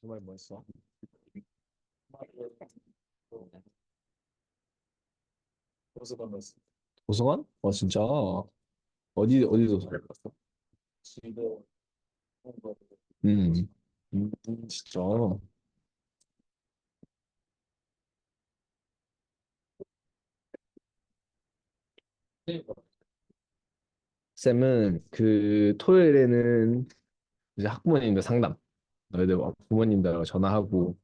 주말 뭐 했어? 도서관 갔어. 도서관? 진짜. 어디 도서관 갔어? 집에 음, 진짜. 쌤은 그 토요일에는 이제 학부모님들 상담, 너희들 부모님들 전화하고,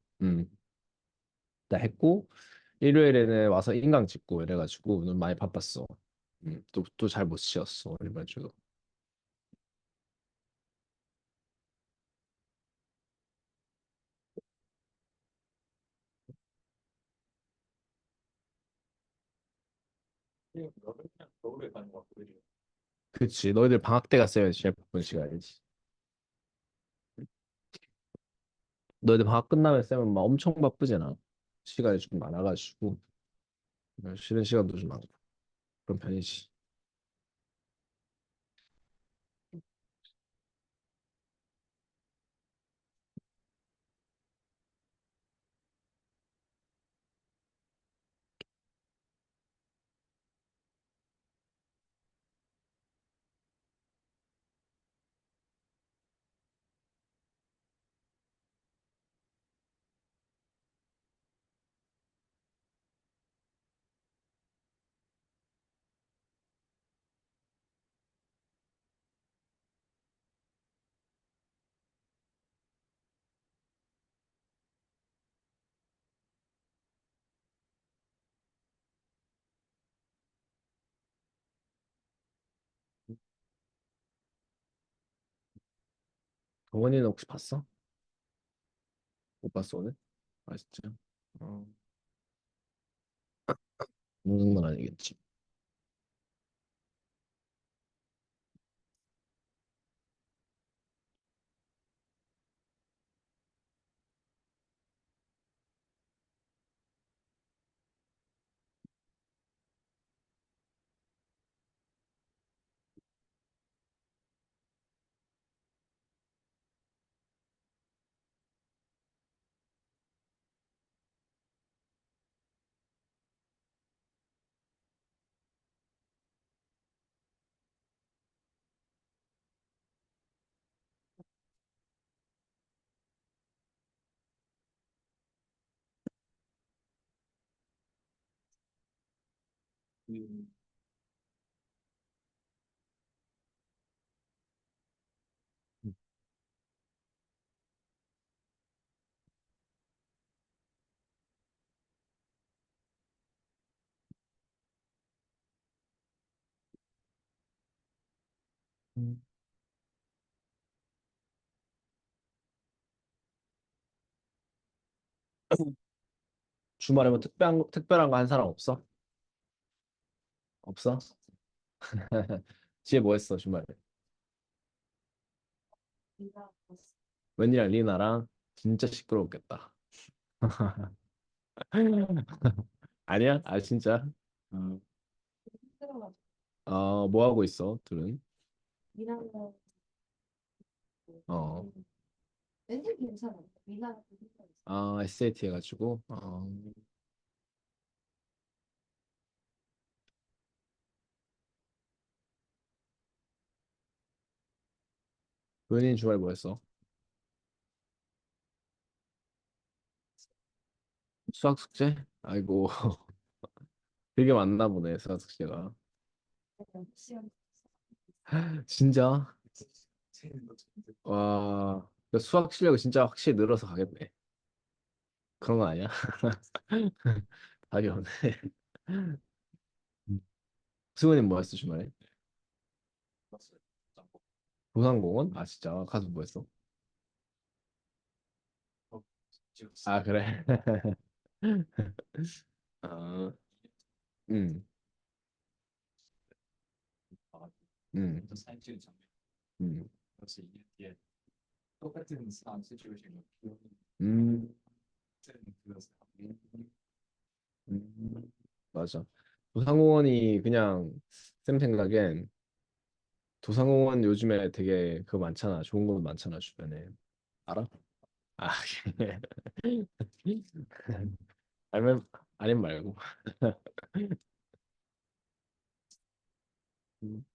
다 했고, 일요일에는 와서 인강 찍고 이래가지고 오늘 많이 바빴어. 또 잘 못 쉬었어 이번 주도. 그치, 너희들 방학 때 갔어야지 제일 바쁜 시간이지. 너희들 방학 끝나면 쌤은 막 엄청 바쁘잖아. 시간이 좀 많아가지고 쉬는 시간도 좀 많고 그런 편이지. 동원이는 혹시 봤어? 못 봤어 오늘? 아 진짜? 어, 무슨 건 아니겠지. 음. 주말에 뭐 특별한 거 한 사람 없어? 없어? 지혜 뭐 했어 주말에? 웬이랑 리나랑 진짜 시끄러웠겠다. 아니야? 아 진짜? 음. 뭐 하고 있어 둘은? 어. SAT 해가지고 본인 주말에 뭐 했어? 수학 숙제? 아이고 되게 많나 보네 수학 숙제가. 진짜? 와, 그 수학 실력이 진짜 확실히 늘어서 가겠네. 그런 거 아니야? 답이 없네. 수근이 뭐 했어 주말에? 부산공원? 아 진짜 가서 뭐 했어? 아 그래? 아, 음, 음, 음, 음, 맞아. 부산공원이 그냥 쌤 생각엔 도산공원 요즘에 되게 그거 많잖아. 좋은 거 많잖아 주변에. 알아? 아, 아니면 아님 말고. 음,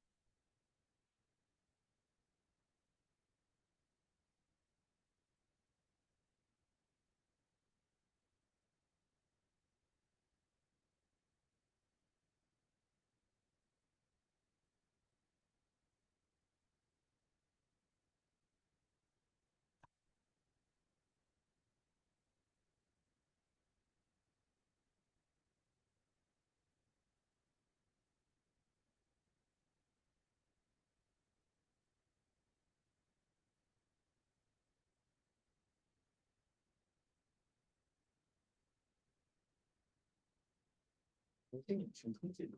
선생님 지금 성질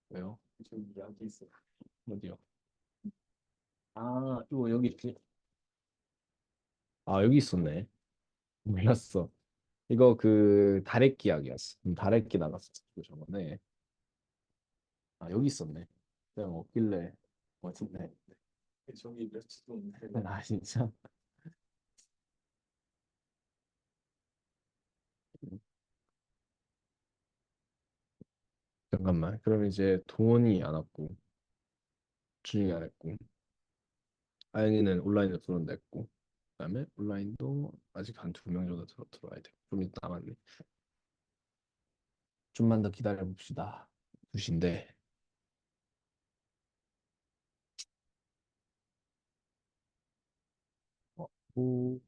왜요? 지금 이야기 있어. 어디요? 아, 이거 여기 있지. 아, 여기 있었네. 몰랐어. 이거 그 다래끼 약이었어. 다래끼 나갔어. 저번에. 아, 여기 있었네. 내가 없길래 멋있네. 저기 며칠도 없네. 아, 진짜? 잠깐만. 그럼 이제 돈이 안 왔고, 준이 안 했고, 아영이는 온라인으로 들어온다 했고, 그다음에 온라인도 아직 한 두 명 정도 들어와야 돼. 좀 이따 남았네. 좀만 더 기다려 봅시다. 2시인데. 오,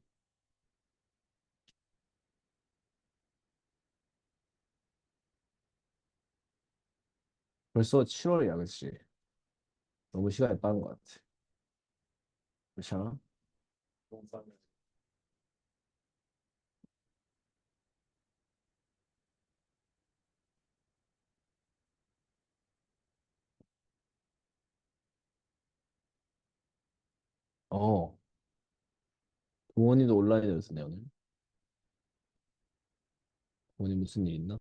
벌써 7월이야, 그렇지? 너무 시간이 빠른 것 같아. 그렇지 않아? 어, 동원이도 온라인으로 쓰네, 오늘. 동원이 무슨 일 있나?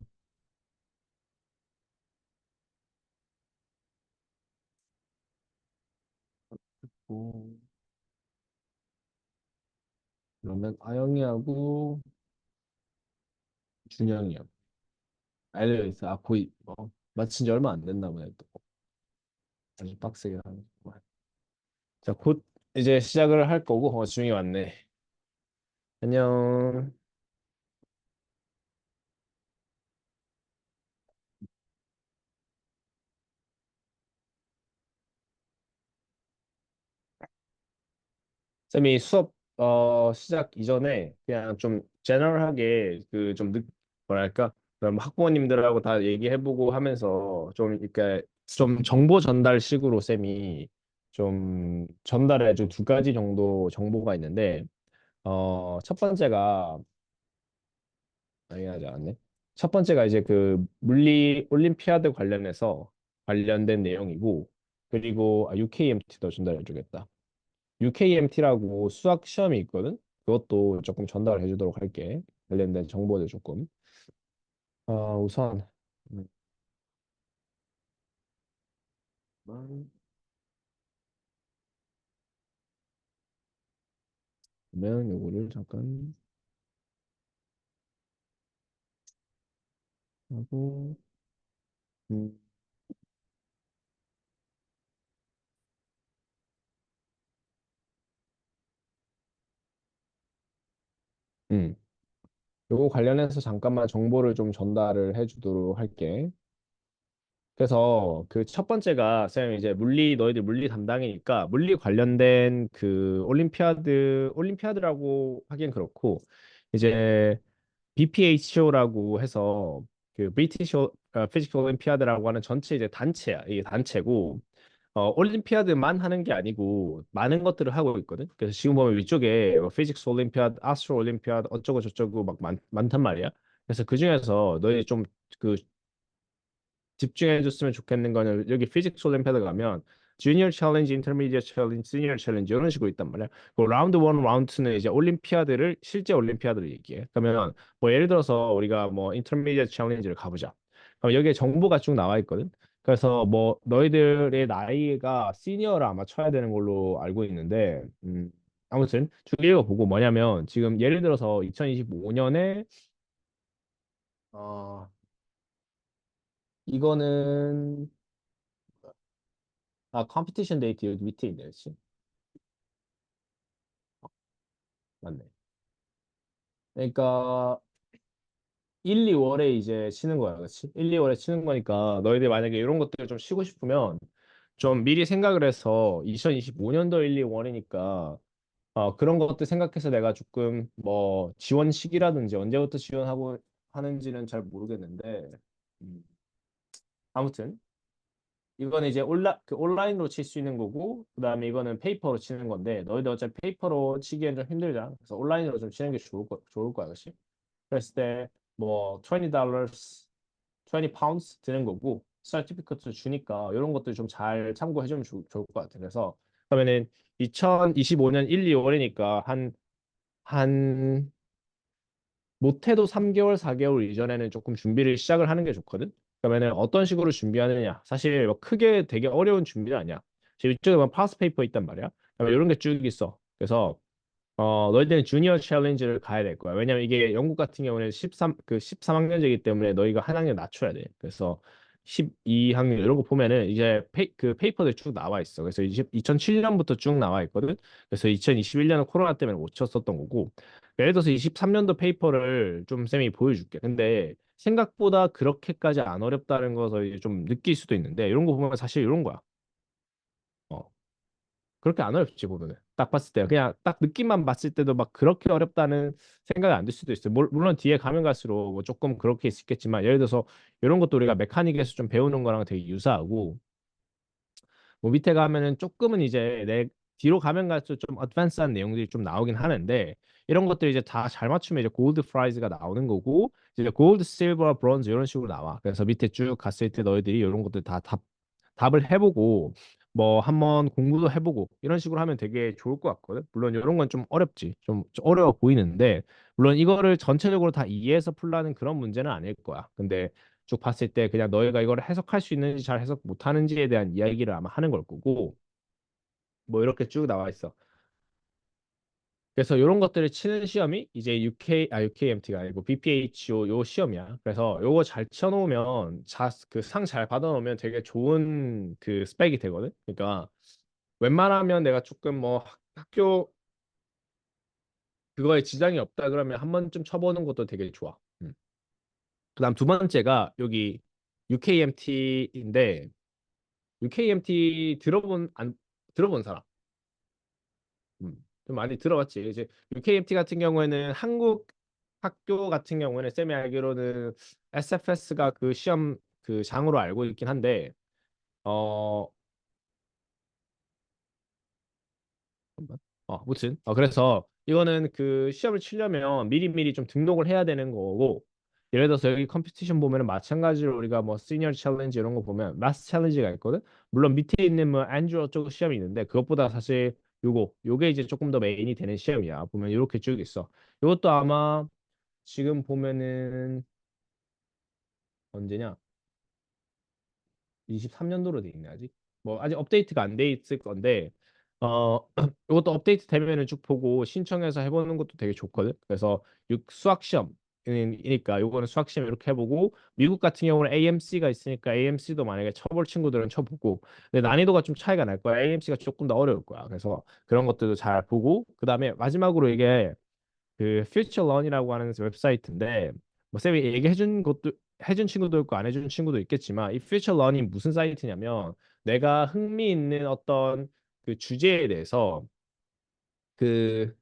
오, 그러면 아영이하고 준영이하고 알려 있어. 아, 거의 마친 지 얼마 안 됐나 보네, 또. 아주 빡세게 하는구만. 자, 곧 이제 시작을 할 거고, 준이 왔네. 안녕. 쌤이 수업 시작 이전에 그냥 좀 제너럴하게 그 좀 뭐랄까 그럼 학부모님들하고 다 얘기해보고 하면서 좀 이렇게 좀 정보 전달식으로 쌤이 좀 전달해준 두 가지 정도 정보가 있는데 첫 번째가 당연하지 않네. 첫 번째가 이제 그 물리 올림피아드 관련해서 관련된 내용이고 그리고 UKMT도 전달해주겠다. UKMT라고 수학 시험이 있거든. 그것도 조금 전달해 주도록 할게. 관련된 정보들 조금. 우선 그러면 요거를 잠깐 하고 음, 음. 요거 관련해서 잠깐만 정보를 좀 전달을 해 주도록 할게. 그래서 그 첫 번째가 쌤 이제 물리 너희들 물리 담당이니까 물리 관련된 그 올림피아드라고 하긴 그렇고 이제 BPHO라고 해서 그 브리티시 피지컬 올림피아드라고 하는 전체 이제 단체야. 이게 단체고 올림피아드만 하는 게 아니고 많은 것들을 하고 있거든. 그래서 지금 보면 위쪽에 피직스 올림피아드, 아스트로 올림피아드 어쩌고 저쩌고 막 많단 말이야. 그래서 그 중에서 너희 좀그 집중해 줬으면 좋겠는 거는 여기 피직스 올림피아드 가면 주니어 챌린지, 인터미디어 챌린지, 시니어 챌린지 이런 식으로 있단 말이야. 그 라운드 1, 라운드 2는 이제 올림피아드를 실제 올림피아드를 얘기해. 그러면 뭐 예를 들어서 우리가 뭐 인터미디어 챌린지를 가보자. 그럼 여기에 정보가 쭉 나와 있거든. 그래서 뭐 너희들의 나이가 시니어를 아마 쳐야 되는 걸로 알고 있는데 아무튼 쭉 읽어보고 뭐냐면 지금 예를 들어서 2025년에 어 이거는 컴피티션 데이트 여기 밑에 있네, 그렇지? 맞네. 그러니까 1, 2월에 이제 치는 거야, 그렇지? 1, 2월에 치는 거니까 너희들 만약에 이런 것들을 좀 쉬고 싶으면 좀 미리 생각을 해서 2025년도 1, 2월이니까 그런 것들 생각해서 내가 조금 뭐 지원 시기라든지 언제부터 지원하고 하는지는 잘 모르겠는데 음, 아무튼 이거는 이제 온라인으로 칠 수 있는 거고 그다음에 이거는 페이퍼로 치는 건데 너희들 어차피 페이퍼로 치기엔 좀 힘들잖아. 그래서 온라인으로 좀 치는 게 좋을 거야, 그렇지? 그랬을 때 뭐 $20, 20 pounds 드는 거고 서티피커트 주니까 이런 것들 좀 잘 참고해주면 좋을 것 같아. 그래서 그러면은 2025년 1, 2월이니까 한 못해도 3개월, 4개월 이전에는 조금 준비를 시작을 하는 게 좋거든. 그러면은 어떤 식으로 준비하느냐? 사실 뭐 크게 되게 어려운 준비는 아니야. 지금 이쪽에 보면 파스 페이퍼 있단 말이야. 그러면 이런 게 쭉 있어. 그래서 너희들은 주니어 챌린지를 가야 될 거야. 왜냐면 이게 영국 같은 경우는 13학년제이기 때문에 너희가 한 학년 낮춰야 돼. 그래서 12학년 이런 거 보면은 이제 그 페이퍼들 쭉 나와 있어. 그래서 2007년부터 쭉 나와 있거든. 그래서 2021년은 코로나 때문에 못 쳤었던 거고. 예를 들어서 23년도 페이퍼를 좀 쌤이 보여줄게. 근데 생각보다 그렇게까지 안 어렵다는 것을 이제 좀 느낄 수도 있는데 이런 거 보면 사실 이런 거야. 어, 그렇게 안 어렵지 보면은 딱 봤을 때 그냥 딱 느낌만 봤을 때도 막 그렇게 어렵다는 생각이 안 들 수도 있어요. 물론 뒤에 가면 갈수록 뭐 조금 그렇게 있겠지만 예를 들어서 이런 것도 우리가 메카닉에서 좀 배우는 거랑 되게 유사하고 뭐 밑에 가면은 조금은 이제 내 뒤로 가면 갈수록 좀 어드밴스한 내용들이 좀 나오긴 하는데 이런 것들 이제 다 잘 맞추면 이제 골드 프라이즈가 나오는 거고 이제 골드, 실버, 브론즈 이런 식으로 나와. 그래서 밑에 쭉 갔을 때 너희들이 이런 것들 다 답을 해보고 뭐 한번 공부도 해보고 이런 식으로 하면 되게 좋을 것 같거든. 물론 이런 건 좀 어렵지. 좀 어려워 보이는데 물론 이거를 전체적으로 다 이해해서 풀라는 그런 문제는 아닐 거야. 근데 쭉 봤을 때 그냥 너희가 이걸 해석할 수 있는지 잘 해석 못하는지에 대한 이야기를 아마 하는 걸 거고 뭐 이렇게 쭉 나와 있어. 그래서 이런 것들을 치는 시험이 이제 UKMT가 아니고 BPHO 요 시험이야. 그래서 요거 잘 쳐놓으면 그 상 잘 받아놓으면 되게 좋은 그 스펙이 되거든. 그러니까 웬만하면 내가 조금 뭐 학교 그거에 지장이 없다 그러면 한 번쯤 쳐보는 것도 되게 좋아. 그다음 두 번째가 여기 UKMT인데 UKMT 안 들어본 사람 좀 많이 들어봤지. 이제 UKMT 같은 경우에는 한국 학교 같은 경우에는 쌤이 알기로는 SFS가 그 시험 그 장으로 알고 있긴 한데 어 잠깐만. 무튼 그래서 이거는 그 시험을 치려면 미리미리 좀 등록을 해야 되는 거고 예를 들어서 여기 컴피티션 보면은 마찬가지로 우리가 뭐 시니어 챌린지 이런 거 보면 마스 챌린지가 있거든. 물론 밑에 있는 뭐 안드로 쪽 시험이 있는데 그것보다 사실 요게 이제 조금 더 메인이 되는 시험이야. 보면 이렇게 쭉 있어. 이것도 아마 지금 보면은 언제냐? 23년도로 돼 있네 아직. 뭐 아직 업데이트가 안 돼 있을 건데 이것도 업데이트 되면은 쭉 보고 신청해서 해보는 것도 되게 좋거든. 그래서 수학 시험이니까 요거는 수학 시험 이렇게 해보고 미국 같은 경우는 AMC가 있으니까 AMC도 만약에 쳐볼 친구들은 쳐보고 근데 난이도가 좀 차이가 날 거야. AMC가 조금 더 어려울 거야. 그래서 그런 것들도 잘 보고 그다음에 마지막으로 이게 그 퓨처런이라고 하는 웹사이트인데 뭐 쌤이 얘기해준 것도 해준 친구도 있고 안 해준 친구도 있겠지만 이 퓨처런이 무슨 사이트냐면 내가 흥미있는 어떤 그 주제에 대해서 그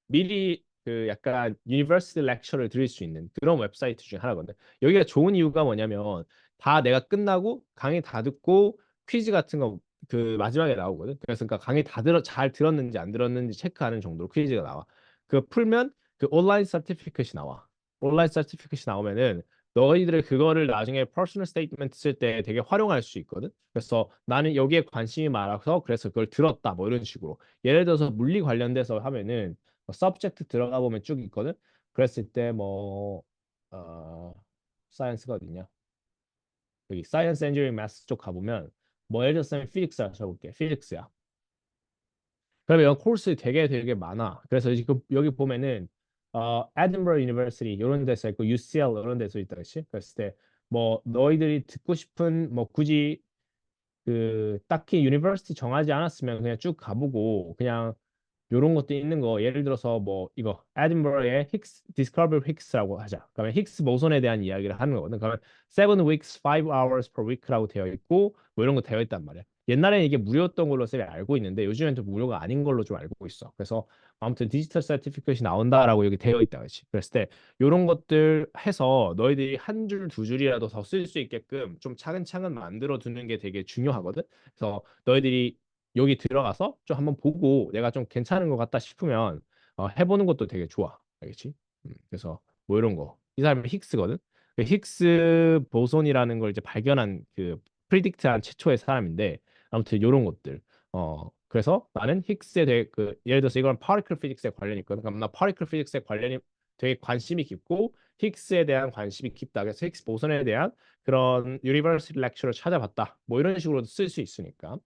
미리 그 약간 유니버시티 렉처를 들을 수 있는 그런 웹사이트 중에 하나거든. 여기가 좋은 이유가 뭐냐면 다 내가 끝나고 강의 다 듣고 퀴즈 같은 거 그 마지막에 나오거든. 그래서 그러니까 강의 잘 들었는지 안 들었는지 체크하는 정도로 퀴즈가 나와. 그 풀면 그 온라인 서티피켓이 나와. 온라인 서티피켓이 나오면은 너희들의 그거를 나중에 퍼스널 스테이트먼트 쓸 때 되게 활용할 수 있거든. 그래서 나는 여기에 관심이 많아서 그래서 그걸 들었다 뭐 이런 식으로. 예를 들어서 물리 관련돼서 하면은 서브젝트 들어가 보면 쭉 있거든. 그랬을 때 뭐 사이언스가 어디냐? 여기 사이언스 엔지니어링 매스 쪽 가보면 뭐 예를 들어서 피직스 쳐볼게. 피직스야. 그러면 코र्스 되게 많아. 그래서 지금 여기 보면은 에든버러 유니버시티 이런 데서 있고 UCL 이런 데서 있다 그치? 그랬을 때 뭐 너희들이 듣고 싶은 뭐 굳이 그 딱히 유니버시티 정하지 않았으면 그냥 쭉 가보고 그냥 요런 것도 있는 거 예를 들어서 뭐 이거 에든버러의 힉스 디스커버 힉스라고 하자. 그러면 힉스 보손에 대한 이야기를 하는 거거든. 그러면 7 weeks, 5 hours per week라고 되어 있고 뭐 이런 거 되어 있단 말이야. 옛날에는 이게 무료였던 걸로 쌤이 알고 있는데 요즘엔 또 무료가 아닌 걸로 좀 알고 있어. 그래서 아무튼 디지털 서티피케이트이 나온다라고 여기 되어 있다 그렇지. 그랬을 때 요런 것들 해서 너희들이 한 줄 두 줄이라도 더 쓸 수 있게끔 좀 차근차근 만들어 두는 게 되게 중요하거든. 그래서 너희들이 여기 들어가서 좀 한번 보고 내가 좀 괜찮은 것 같다 싶으면 해보는 것도 되게 좋아. 알겠지? 그래서 뭐 이런 거. 이 사람이 힉스거든. 그 힉스 보손이라는 걸 이제 발견한 그 프리딕트한 최초의 사람인데 아무튼 이런 것들. 그래서 나는 힉스에 대해 그 예를 들어서 이건 파티클 피직스에 관련이 있거든. 그럼 나 파티클 피직스에 관련이 되게 관심이 깊고 힉스에 대한 관심이 깊다. 그래서 힉스 보손에 대한 그런 유니버시티 렉처를 찾아봤다. 뭐 이런 식으로도 쓸 수 있으니까.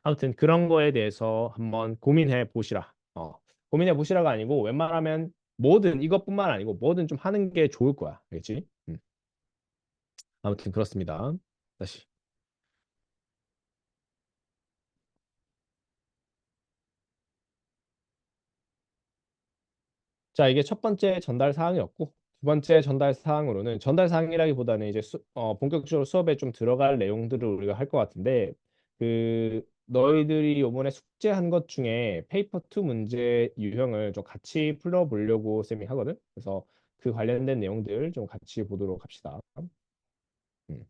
아무튼 그런 거에 대해서 한번 고민해 보시라. 고민해 보시라가 아니고 웬만하면 뭐든 이것뿐만 아니고 뭐든 좀 하는 게 좋을 거야. 알겠지? 아무튼 그렇습니다. 다시. 자, 이게 첫 번째 전달 사항이었고 두 번째 전달 사항으로는 전달 사항이라기보다는 이제 본격적으로 수업에 좀 들어갈 내용들을 우리가 할 것 같은데 그 너희들이 이번에 숙제한 것 중에 페이퍼 2 문제 유형을 좀 같이 풀어보려고 쌤이 하거든. 그래서 그 관련된 내용들 좀 같이 보도록 합시다. 음.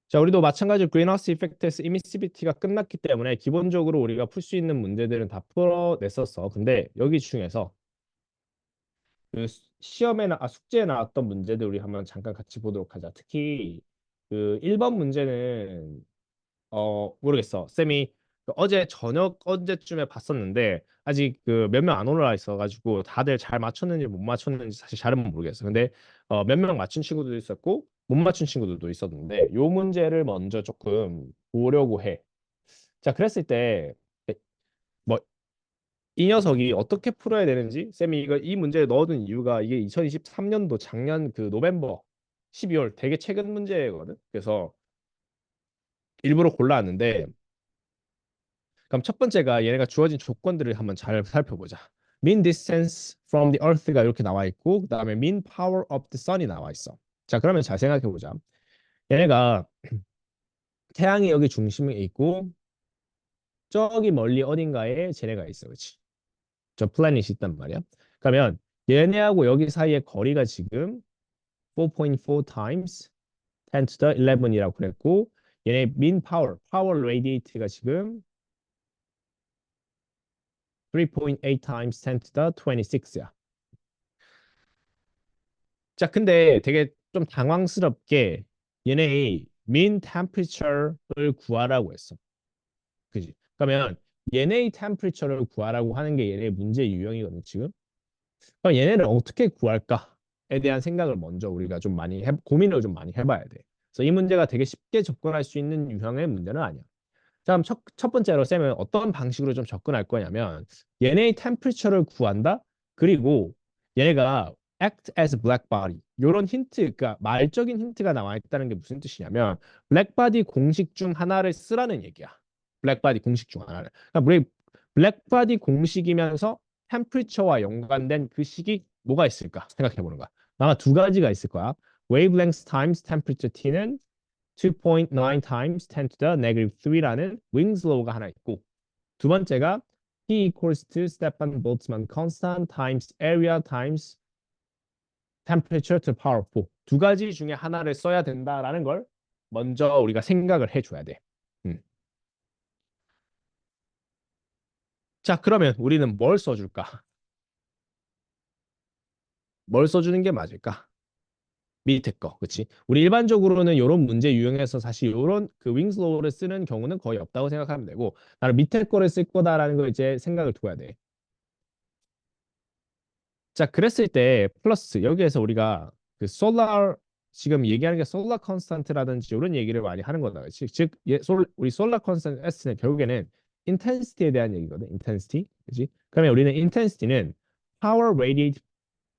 자, 우리도 마찬가지로 그린하우스 이펙트에서 이미시비티가 끝났기 때문에 기본적으로 우리가 풀 수 있는 문제들은 다 풀어냈었어. 근데 여기 중에서 그 숙제에 나왔던 문제들 우리 한번 잠깐 같이 보도록 하자. 특히 그 1번 문제는 모르겠어. 쌤이 그 어제 저녁 언제쯤에 봤었는데 아직 그 몇 명 안 올라와 있어가지고 다들 잘 맞췄는지 못 맞췄는지 사실 잘은 모르겠어. 근데 몇 명 맞춘 친구들도 있었고 못 맞춘 친구들도 있었는데 요 문제를 먼저 조금 보려고 해. 자, 그랬을 때 뭐 이 녀석이 어떻게 풀어야 되는지 쌤이 이거 이 문제에 넣어둔 이유가 이게 2023년도 작년 그 노벰버 12월 되게 최근 문제거든. 그래서 일부러 골라왔는데 그럼 첫 번째가 얘네가 주어진 조건들을 한번 잘 살펴보자. Mean distance from the Earth가 이렇게 나와 있고 그다음에 mean power of the sun이 나와 있어. 자, 그러면 잘 생각해 보자. 얘네가 태양이 여기 중심에 있고 저기 멀리 어딘가에 쟤네가 있어. 그렇지? 저 플래닛이 있단 말이야. 그러면 얘네하고 여기 사이의 거리가 지금 4.4 times 10 to the 11이라고 그랬고 얘네 mean power, power radiate가 지금 3.8 times 10 to the 26야. 자, 근데 되게 좀 당황스럽게 얘네 mean temperature를 구하라고 했어. 그지? 그러면 얘네의 temperature를 구하라고 하는 게 얘네 문제 유형이거든, 지금. 그럼 얘네를 어떻게 구할까에 대한 생각을 먼저 우리가 좀 많이 고민을 좀 많이 해봐야 돼. 그래서 이 문제가 되게 쉽게 접근할 수 있는 유형의 문제는 아니야. 자, 그럼 첫 번째로 쌤은 어떤 방식으로 좀 접근할 거냐면 얘네의 템퍼처를 구한다. 그리고 얘네가 act as black body. 이런 힌트, 그러니까 말적인 힌트가 나와 있다는 게 무슨 뜻이냐면 black body 공식 중 하나를 쓰라는 얘기야. black body 공식 중 하나를. 그러니까 우리 black body 공식이면서 템퍼처와 연관된 그 식이 뭐가 있을까 생각해 보는 거야. 아마 두 가지가 있을 거야. wavelength times temperature T는 2.9 times 10 to the negative 3라는 윙스 로우가 하나 있고 두 번째가 P equals to Stefan Boltzmann constant times area times temperature to the power 4. 두 가지 중에 하나를 써야 된다라는 걸 먼저 우리가 생각을 해줘야 돼. 음. 자, 그러면 우리는 뭘 써줄까? 뭘 써주는 게 맞을까? 밑에 거, 그렇지? 우리 일반적으로는 이런 문제 유형에서 사실 이런 그 윙슬로우를 쓰는 경우는 거의 없다고 생각하면 되고 나는 밑에 거를 쓸 거다라는 걸 이제 생각을 둬야 돼. 자, 그랬을 때 플러스 여기에서 우리가 그 솔라 지금 얘기하는 게 솔라 컨스탄트라든지 이런 얘기를 많이 하는 거다. 즉 우리 솔라 컨스탄트 S는 결국에는 인텐시티에 대한 얘기거든. 인텐시티. 그렇지? 그러면 우리는 인텐시티는 power radiated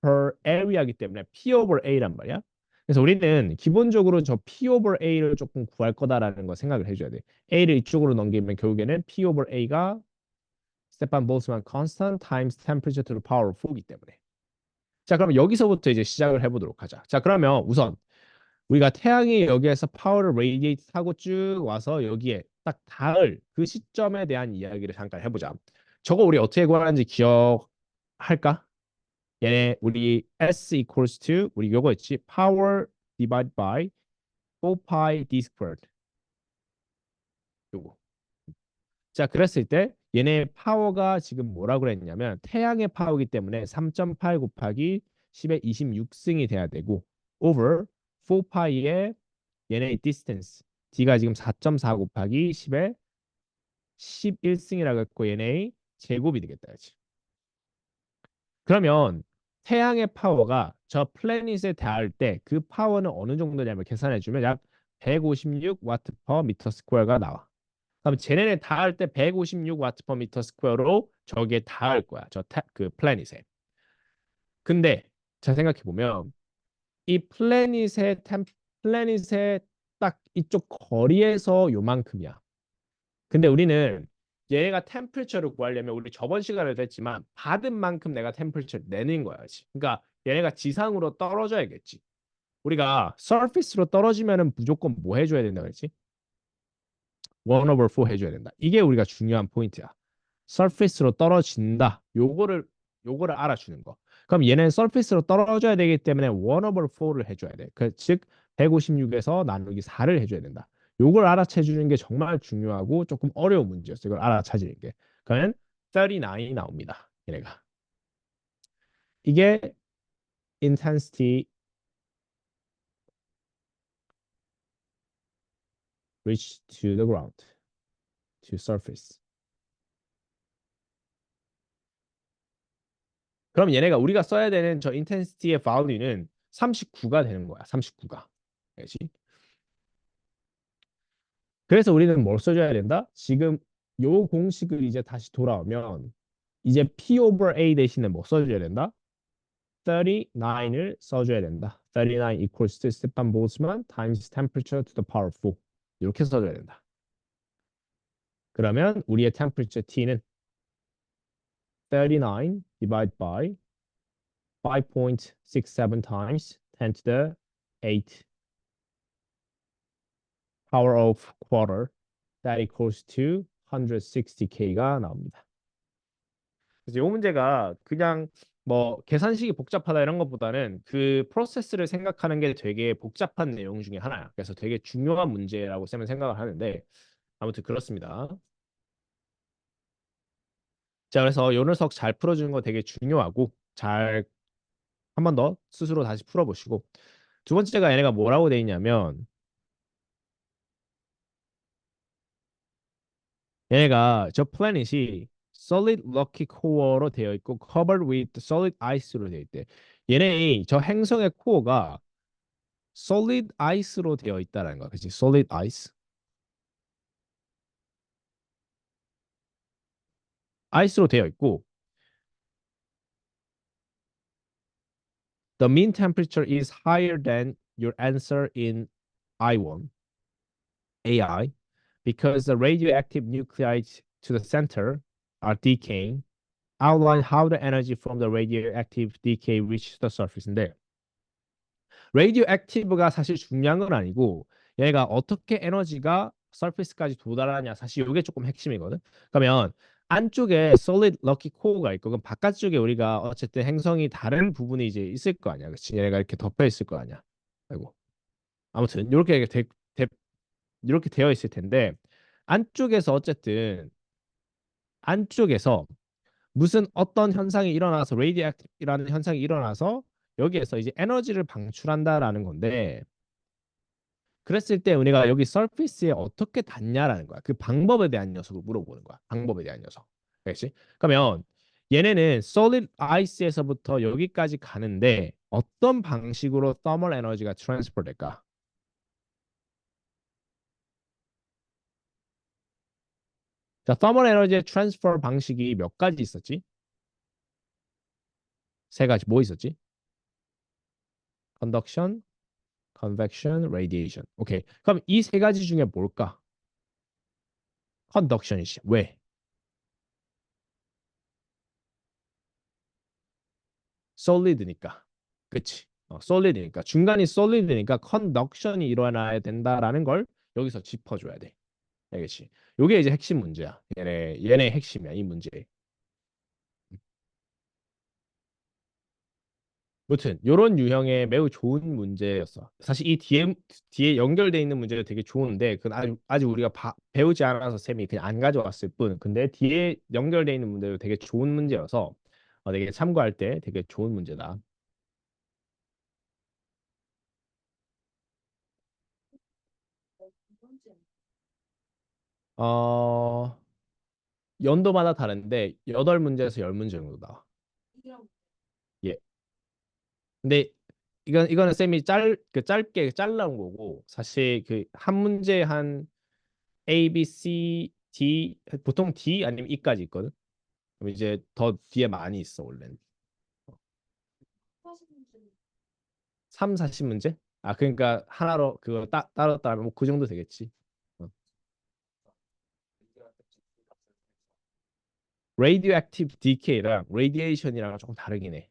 per area이기 때문에 P over A란 말이야. 그래서 우리는 기본적으로 저 P over A를 조금 구할 거다라는 거 생각을 해줘야 돼. A를 이쪽으로 넘기면 결국에는 P over A가 스테판 볼tz만 constant times temperature to the power 4이기 때문에. 자, 그럼 여기서부터 이제 시작을 해보도록 하자. 자, 그러면 우선 우리가 태양이 여기에서 파워를 레이디에이트 하고 쭉 와서 여기에 딱 닿을 그 시점에 대한 이야기를 잠깐 해보자. 저거 우리 어떻게 구하는지 기억할까? 얘네 우리 S equals to 우리 요거 있지? Power divided by 4 pi d squared. 요거. 자, 그랬을 때 얘네 파워가 지금 뭐라고 그랬냐면 태양의 파워이기 때문에 3.8 곱하기 10의 26승이 돼야 되고 over 4파이의 얘네 distance d가 지금 4.4 곱하기 10의 11승이라고 했고 얘네의 제곱이 되겠다. 그치? 그러면 태양의 파워가 저 플래닛에 닿을 때 그 파워는 어느 정도냐면 계산해 주면 약 156 와트 퍼 미터 스퀘어가 나와. 그럼 쟤네는 닿을 때 156 와트 퍼 미터 스퀘어로 저기에 닿을 거야. 그 플래닛에. 근데 잘 생각해 보면 이 플래닛의 딱 이쪽 거리에서 요만큼이야. 근데 우리는 얘가 템퍼처를 구하려면 우리 저번 시간에도 했지만 받은 만큼 내가 템퍼처를 내는 거야지. 그러니까 얘네가 지상으로 떨어져야겠지. 우리가 서피스로 떨어지면은 무조건 뭐 해줘야 된다 그랬지? 1 over 4 해줘야 된다. 이게 우리가 중요한 포인트야. 서피스로 떨어진다. 요거를 알아주는 거. 그럼 얘는 서피스로 떨어져야 되기 때문에 1 over 4를 해줘야 돼. 즉 156에서 나누기 4를 해줘야 된다. 요걸 알아채 주는 게 정말 중요하고 조금 어려운 문제였어. 이걸 알아차지는 게. 그러면 39이 나옵니다. 얘네가. 이게 intensity reach to the ground, to surface. 그럼 얘네가 우리가 써야 되는 저 인텐시티의 value는 39가 되는 거야. 39가. 알지? 그래서 우리는 뭘 써줘야 된다? 지금 요 공식을 이제 다시 돌아오면 이제 P over A 대신에 뭐 써줘야 된다? 39을 써줘야 된다. 39 equals to Stefan Boltzmann times temperature to the power 4. 이렇게 써줘야 된다. 그러면 우리의 temperature T는 39 divided by 5.67 times 10 to the 8 power of quarter that equals to 160K가 나옵니다. 그래서 이 문제가 그냥 뭐 계산식이 복잡하다 이런 것보다는 그 프로세스를 생각하는 게 되게 복잡한 내용 중에 하나야. 그래서 되게 중요한 문제라고 쌤은 생각을 하는데 아무튼 그렇습니다. 자, 그래서 이 녀석 잘 풀어주는 거 되게 중요하고 잘 한 번 더 스스로 다시 풀어보시고 두 번째가 얘네가 뭐라고 돼 있냐면 얘네가 저 플래닛이 solid rocky core로 되어 있고 covered with solid ice로 되어 있대. 얘네 저 행성의 코어가 solid ice로 되어 있다는 거야. 그치? solid ice. ice로 되어 있고 the mean temperature is higher than your answer in I1 AI because the radioactive nuclei to the center are decaying. Outline how the energy from the radioactive decay reaches the surface인데 radioactive가 사실 중요한 건 아니고 얘가 어떻게 에너지가 서피스까지 도달하냐 사실 이게 조금 핵심이거든. 그러면 안쪽에 solid rocky core가 있고 그럼 바깥쪽에 우리가 어쨌든 행성이 다른 부분이 이제 있을 거 아니야. 그치? 얘가 이렇게 덮여 있을 거 아니야. 아이고. 아무튼 이렇게 되어 있을 텐데 안쪽에서 어쨌든 안쪽에서 무슨 어떤 현상이 일어나서 레이디액티브라는 현상이 일어나서 여기에서 이제 에너지를 방출한다라는 건데 그랬을 때 우리가 여기 서피스에 어떻게 닿냐라는 거야. 그 방법에 대한 녀석을 물어보는 거야. 방법에 대한 녀석. 알겠지? 그러면 얘네는 solid ice에서부터 여기까지 가는데 어떤 방식으로 thermal 에너지가 트랜스퍼 될까? 자, thermal 에너지의 트랜스퍼 방식이 몇 가지 있었지? 세 가지. 뭐 있었지? conduction, convection, radiation. 오케이. 그럼 이 세 가지 중에 뭘까? conduction이지. 왜? solid니까. 그치? solid니까. 중간이 solid니까 conduction이 일어나야 된다라는 걸 여기서 짚어줘야 돼. 알겠지? 요게 이제 핵심 문제야. 얘네 핵심이야, 이 문제. 무튼 요런 유형의 매우 좋은 문제였어. 사실 이 뒤에 연결돼 있는 문제도 되게 좋은데 그건 아직 우리가 배우지 않아서 쌤이 그냥 안 가져왔을 뿐. 근데 뒤에 연결돼 있는 문제도 되게 좋은 문제여서 되게 참고할 때 되게 좋은 문제다. 어, 연도마다 다른데 8문제에서 10문제 정도 나와. 예. 근데 이거는 쌤이 짧게 잘라온 거고 사실 그 한 문제 한 A, B, C, D 보통 D 아니면 E까지 있거든. 그럼 이제 더 뒤에 많이 있어 원래는. 3, 40문제? 아 그러니까 하나로 그거 따로 따로 뭐그 정도 되겠지. 어. radioactive decay랑 radiation이랑 조금 다르긴 해.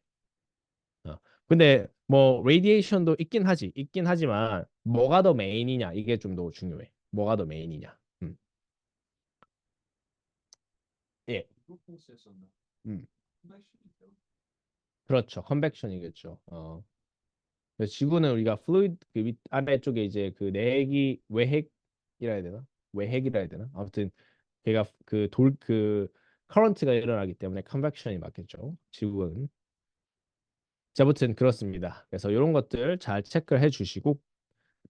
근데 뭐 radiation도 있긴 하지만 뭐가 더 메인이냐 이게 좀 더 중요해. 뭐가 더 메인이냐. 예. 음. 그렇죠. 컨벡션이겠죠. 그래서 지구는 우리가 플루이드 그밑 아래쪽에 이제 그 내기 외핵이라 해야 되나? 외핵이라 해야 되나? 아무튼 걔가 그 커런트가 일어나기 때문에 컨벡션이 맞겠죠. 지구는. 자, 아무튼 그렇습니다. 그래서 이런 것들 잘 체크를 해주시고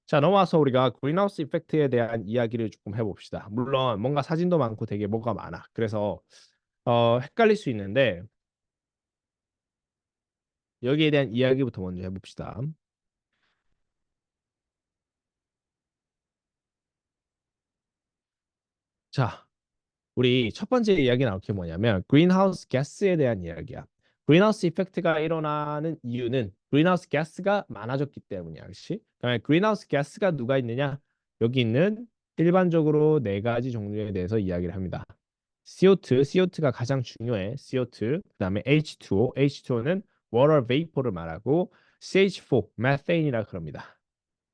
자 넘어와서 우리가 그린하우스 이펙트에 대한 이야기를 조금 해봅시다. 물론 뭔가 사진도 많고 되게 뭐가 많아. 그래서 헷갈릴 수 있는데 여기에 대한 이야기부터 먼저 해봅시다. 자, 우리 첫 번째 이야기 나올 게 뭐냐면 그린하우스 가스에 대한 이야기야. 그린하우스 이펙트가 일어나는 이유는 그린하우스 가스가 많아졌기 때문이야. 그렇지? 그러면 그린하우스 가스가 누가 있느냐? 여기 있는 일반적으로 네 가지 종류에 대해서 이야기를 합니다. CO2가 가장 중요해. CO2, 그다음에 H2O, H2O는 water vapor를 말하고 CH4, methane이라 그럽니다.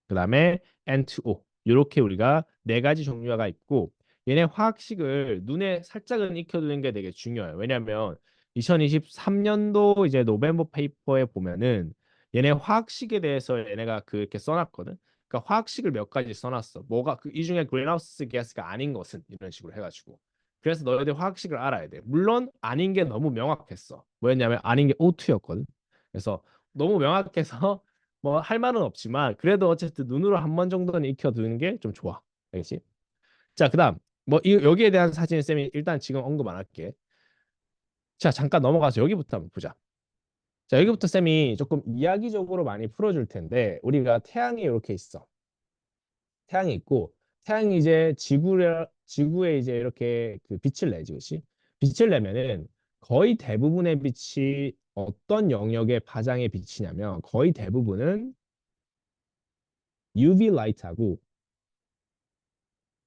그다음에 N2O 이렇게 우리가 네 가지 종류가 있고 얘네 화학식을 눈에 살짝은 익혀두는 게 되게 중요해요. 왜냐하면 2023년도 이제 노벤버 페이퍼에 보면은 얘네 화학식에 대해서 얘네가 그렇게 써놨거든. 그러니까 화학식을 몇 가지 써놨어. 뭐가 이 중에 그린하우스 가스가 아닌 것은 이런 식으로 해가지고. 그래서 너희들 화학식을 알아야 돼. 물론 아닌 게 너무 명확했어. 뭐였냐면 아닌 게 O2였거든. 그래서 너무 명확해서 뭐 할 말은 없지만 그래도 어쨌든 눈으로 한 번 정도는 익혀두는 게 좀 좋아. 알겠지? 자, 그다음 뭐 여기에 대한 사진 쌤이 일단 지금 언급 안 할게. 자, 잠깐 넘어가서 여기부터 한번 보자. 자, 여기부터 쌤이 조금 이야기적으로 많이 풀어줄 텐데 우리가 태양이 이렇게 있어. 태양이 있고 태양이 이제 지구에 이제 이렇게 그 빛을 내지, 그렇지? 빛을 내면은 거의 대부분의 빛이 어떤 영역의 파장에 비치냐면 거의 대부분은 UV 라이트하고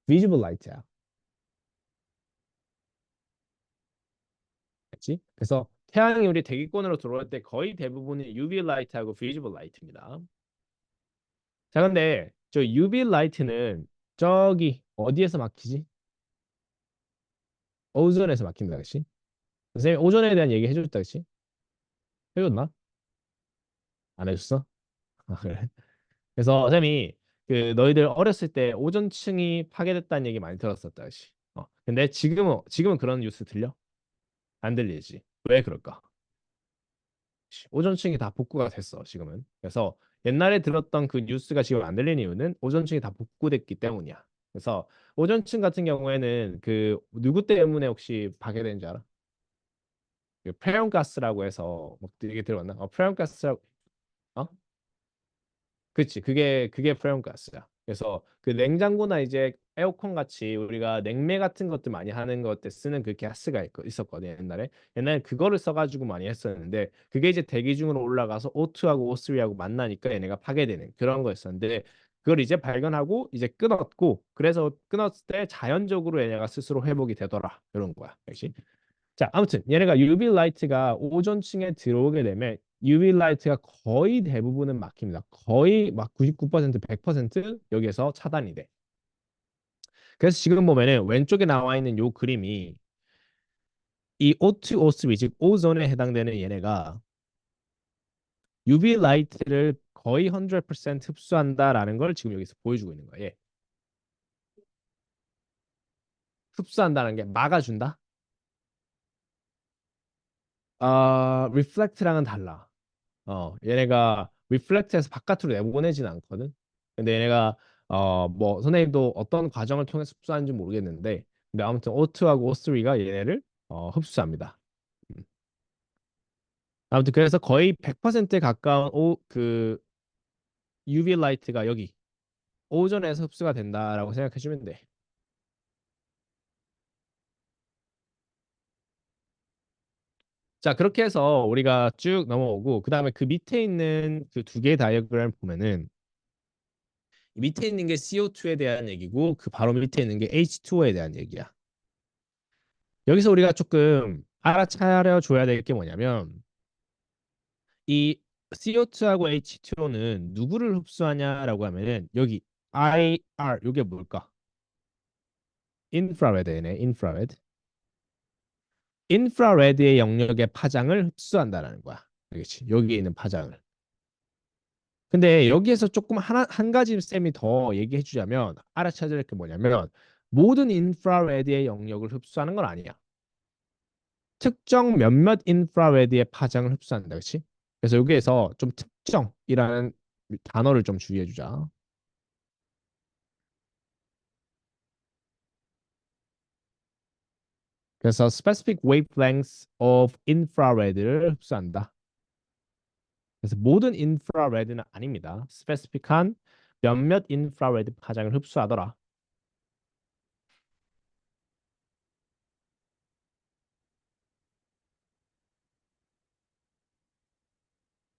비지블 라이트야. 알지? 그래서 태양이 우리 대기권으로 들어올 때 거의 대부분이 UV 라이트하고 비지블 라이트입니다. 자, 근데 저 UV 라이트는 저기 어디에서 막히지? 오존에서 막힌다, 그렇지? 선생님 오존에 대한 얘기 해줬다, 그렇지? 해줬나? 안 해줬어? 아, 그래. 그래서 선생님이 그 너희들 어렸을 때 오존층이 파괴됐다는 얘기 많이 들었었다, 그렇지? 근데 지금은 그런 뉴스 들려? 안 들리지? 왜 그럴까? 오존층이 다 복구가 됐어 지금은. 그래서 옛날에 들었던 그 뉴스가 지금 안 들리는 이유는 오존층이 다 복구됐기 때문이야. 그래서 오존층 같은 경우에는 그 누구 때문에 혹시 파괴된지 알아? 프레온 가스라고 해서 뭐 되게 들어봤나? 프레온 가스라고 어? 그치. 그게 프레온 가스야. 그래서 그 냉장고나 이제 에어컨 같이 우리가 냉매 같은 것들 많이 하는 것 때 쓰는 그 가스가 있었거든 옛날에. 옛날에 그거를 써가지고 많이 했었는데 그게 이제 대기 중으로 올라가서 O2하고 O3하고 만나니까 얘네가 파괴되는 그런 거였었는데 그걸 이제 발견하고 이제 끊었고 그래서 끊었을 때 자연적으로 얘네가 스스로 회복이 되더라 이런 거야. 역시. 자, 아무튼 얘네가 UV 라이트가 오존층에 들어오게 되면 UV 라이트가 거의 대부분은 막힙니다. 거의 막 99%, 100% 여기에서 차단이 돼. 그래서 지금 보면은 왼쪽에 나와 있는 요 그림이 이 O2, O3, 즉 오존에 해당되는 얘네가 UV 라이트를 거의 100% 흡수한다라는 걸 지금 여기서 보여주고 있는 거예요. 예. 흡수한다는 게 막아준다? 리플렉트랑은 달라. 얘네가 리플렉트해서 바깥으로 내보내진 않거든. 근데 얘네가 뭐 선생님도 어떤 과정을 통해서 흡수하는지 모르겠는데, 근데 아무튼 O2하고 O3가 얘네를 흡수합니다. 음. 아무튼 그래서 거의 100%에 가까운 그 UV 라이트가 여기 오존에서 흡수가 된다라고 생각해 주면 돼. 자, 그렇게 해서 우리가 쭉 넘어오고 그다음에 그 밑에 있는 그 두 개의 다이어그램 보면은 밑에 있는 게 CO2에 대한 얘기고 그 바로 밑에 있는 게 H2O에 대한 얘기야. 여기서 우리가 조금 알아차려 줘야 될 게 뭐냐면 이 CO2하고 H2O는 누구를 흡수하냐라고 하면은 여기 IR 이게 뭘까? 인프라레드네, 인프라레드. 인프라레드의 영역의 파장을 흡수한다라는 거야. 알겠지? 여기에 있는 파장을. 근데 여기에서 조금 한 가지 쌤이 더 얘기해 주자면 알아차야 될 게 뭐냐면 모든 인프라레드의 영역을 흡수하는 건 아니야. 특정 몇몇 인프라레드의 파장을 흡수한다. 그렇지? 그래서 여기에서 좀 특정이라는 단어를 좀 주의해 주자. 그래서 specific wavelengths of infrared를 흡수한다. 그래서 모든 인프라레드는 아닙니다. 스페시픽한 몇몇 인프라레드 파장을 흡수하더라.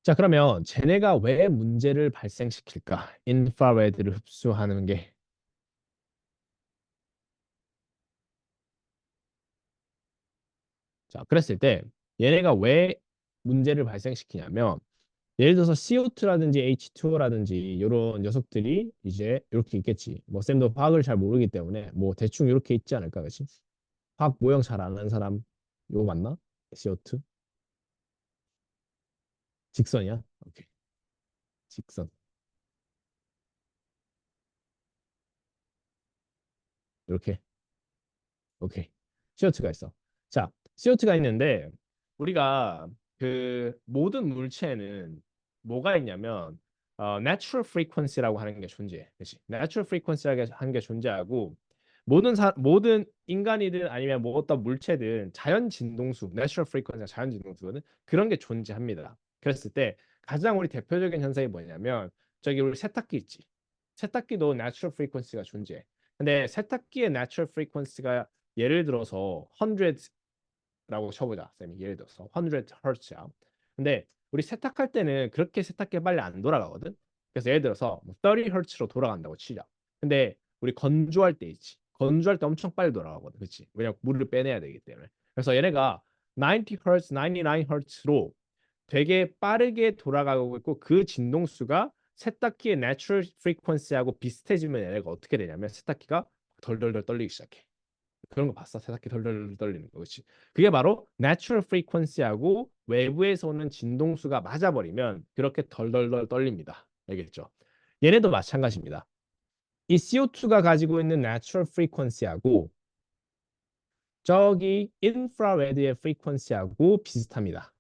자, 그러면 쟤네가 왜 문제를 발생시킬까? 인프라레드를 흡수하는 게. 자, 그랬을 때 얘네가 왜 문제를 발생시키냐면 예를 들어서 CO2라든지 H2O라든지 이런 녀석들이 이제 이렇게 있겠지. 뭐 쌤도 화학을 잘 모르기 때문에 뭐 대충 이렇게 있지 않을까, 그렇지? 화학 모형 잘 아는 사람 이거 맞나? CO2 직선이야? 오케이. 직선. 이렇게. 오케이. CO2가 있어. 자, CO2가 있는데 우리가 그 모든 물체에는 뭐가 있냐면 natural frequency라고 하는 게 존재해. 그렇지? natural frequency라고 하는 게 존재하고 모든 인간이든 아니면 뭐 어떤 물체든 자연 진동수, natural frequency가 자연 진동수거든. 그런 게 존재합니다. 그랬을 때 가장 우리 대표적인 현상이 뭐냐면 저기 우리 세탁기 있지. 세탁기도 natural frequency가 존재해. 근데 세탁기의 natural frequency가 예를 들어서 100라고 쳐보자, 쌤이 예를 들어서 100Hz야. 근데 우리 세탁할 때는 그렇게 세탁기 빨리 안 돌아가거든. 그래서 예를 들어서 30Hz로 돌아간다고 치자. 근데 우리 건조할 때 있지. 건조할 때 엄청 빨리 돌아가거든, 그렇지? 왜냐면 물을 빼내야 되기 때문에. 그래서 얘네가 90Hz, 99Hz로 되게 빠르게 돌아가고 있고 그 진동수가 세탁기의 natural frequency하고 비슷해지면 얘네가 어떻게 되냐면 세탁기가 덜덜덜 떨리기 시작해. 그런 거 봤어? 세탁기 덜덜 떨리는 거, 그렇지? 그게 바로 natural frequency하고 외부에서 오는 진동수가 맞아버리면 그렇게 덜덜덜 떨립니다. 알겠죠? 얘네도 마찬가지입니다. 이 CO2가 가지고 있는 natural frequency하고 저기 인프라레드의 frequency하고 비슷합니다.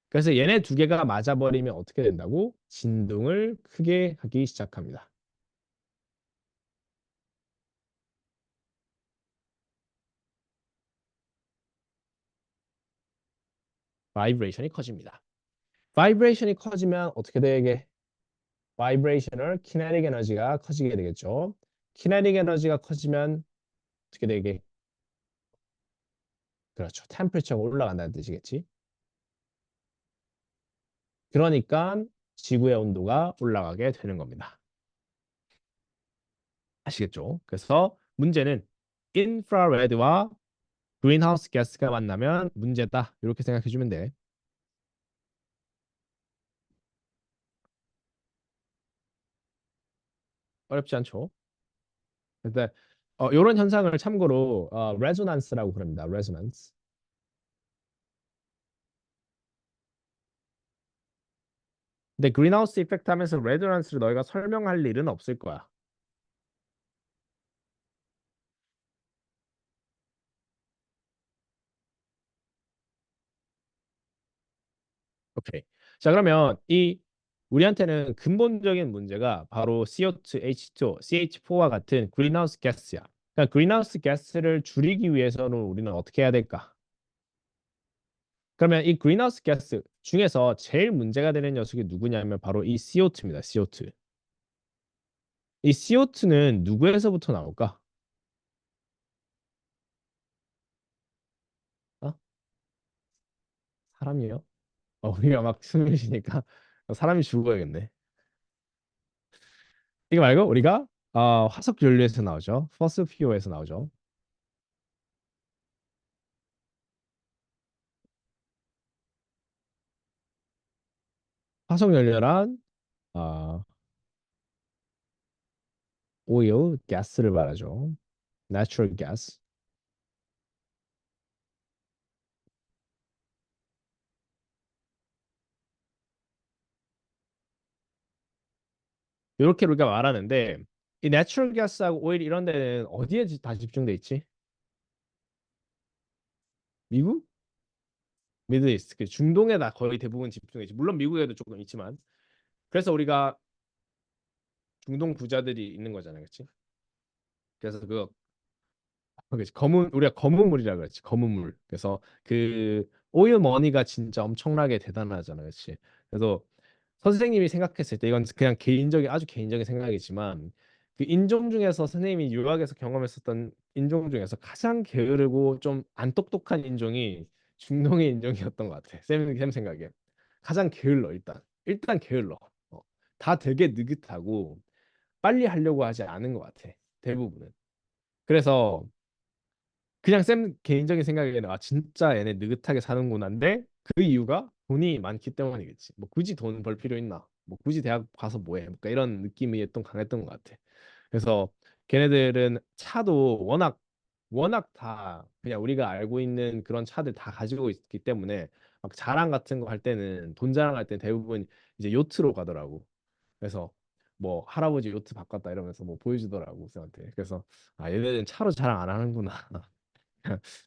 그래서 얘네 두 개가 맞아버리면 어떻게 된다고? 진동을 크게 하기 시작합니다. 바이브레이션이 커집니다. 바이브레이션이 커지면 어떻게 되게 바이브레이셔널 키네틱 에너지가 커지게 되겠죠. 키네틱 에너지가 커지면 어떻게 되게 그렇죠. 템퍼처가 올라간다는 뜻이겠지. 그러니까 지구의 온도가 올라가게 되는 겁니다. 아시겠죠? 그래서 문제는 인프라레드와 그린하우스 가스가 만나면 문제다. 이렇게 생각해 주면 돼. 어렵지 않죠? 근데 이런 현상을 참고로 레조넌스라고 부릅니다. 레조넌스. 근데 그린하우스 이펙트 하면서 레조넌스를 너희가 설명할 일은 없을 거야. 오케이. 자, 그러면 이 우리한테는 근본적인 문제가 바로 CO2, H2O, CH4와 같은 그린하우스 가스야. 그러니까 그린하우스 가스를 줄이기 위해서는 우리는 어떻게 해야 될까? 그러면 이 그린하우스 가스 중에서 제일 문제가 되는 녀석이 누구냐면 바로 이 CO2입니다. CO2. 이 CO2는 누구에서부터 나올까? 어? 사람이요? 우리가 막 숨을 쉬니까 사람이 죽어야겠네. 이거 말고 우리가 화석 연료에서 나오죠. 퍼스트 퓨어에서 나오죠. 화석 연료란 어, 오일, 가스를 말하죠. Natural gas. 이렇게 우리가 말하는데 이 내추럴 가스하고 오일 이런 데는 어디에 다 집중돼 있지? 미국? 미드 이스트. 그 중동에 다 거의 대부분 집중돼 있지. 물론 미국에도 조금 있지만. 그래서 우리가 중동 부자들이 있는 거잖아요. 그렇지? 그래서 그렇지. 우리가 검은 물이라 그랬지. 검은 물. 그래서 그 오일 머니가 진짜 엄청나게 대단하잖아요. 그렇지? 그래서 선생님이 생각했을 때 이건 그냥 개인적인 아주 개인적인 생각이지만 그 인종 중에서 선생님이 유학에서 경험했었던 인종 중에서 가장 게으르고 좀 안 똑똑한 인종이 중동의 인종이었던 것 같아. 쌤 생각에 가장 게을러 일단 게을러. 어. 다 되게 느긋하고 빨리 하려고 하지 않은 것 같아. 대부분은. 그래서 그냥 쌤 개인적인 생각에는 진짜 얘네 느긋하게 사는구나인데 그 이유가 돈이 많기 때문이겠지. 뭐 굳이 돈 벌 필요 있나? 뭐 굳이 대학 가서 뭐해? 그러니까 이런 느낌이 좀 강했던 것 같아. 그래서 걔네들은 차도 워낙 다 그냥 우리가 알고 있는 그런 차들 다 가지고 있기 때문에 막 자랑 같은 거 할 때는 돈 자랑할 때 대부분 이제 요트로 가더라고. 그래서 뭐 할아버지 요트 바꿨다 이러면서 뭐 보여주더라고 쌤한테. 그래서 얘네들은 차로 자랑 안 하는구나.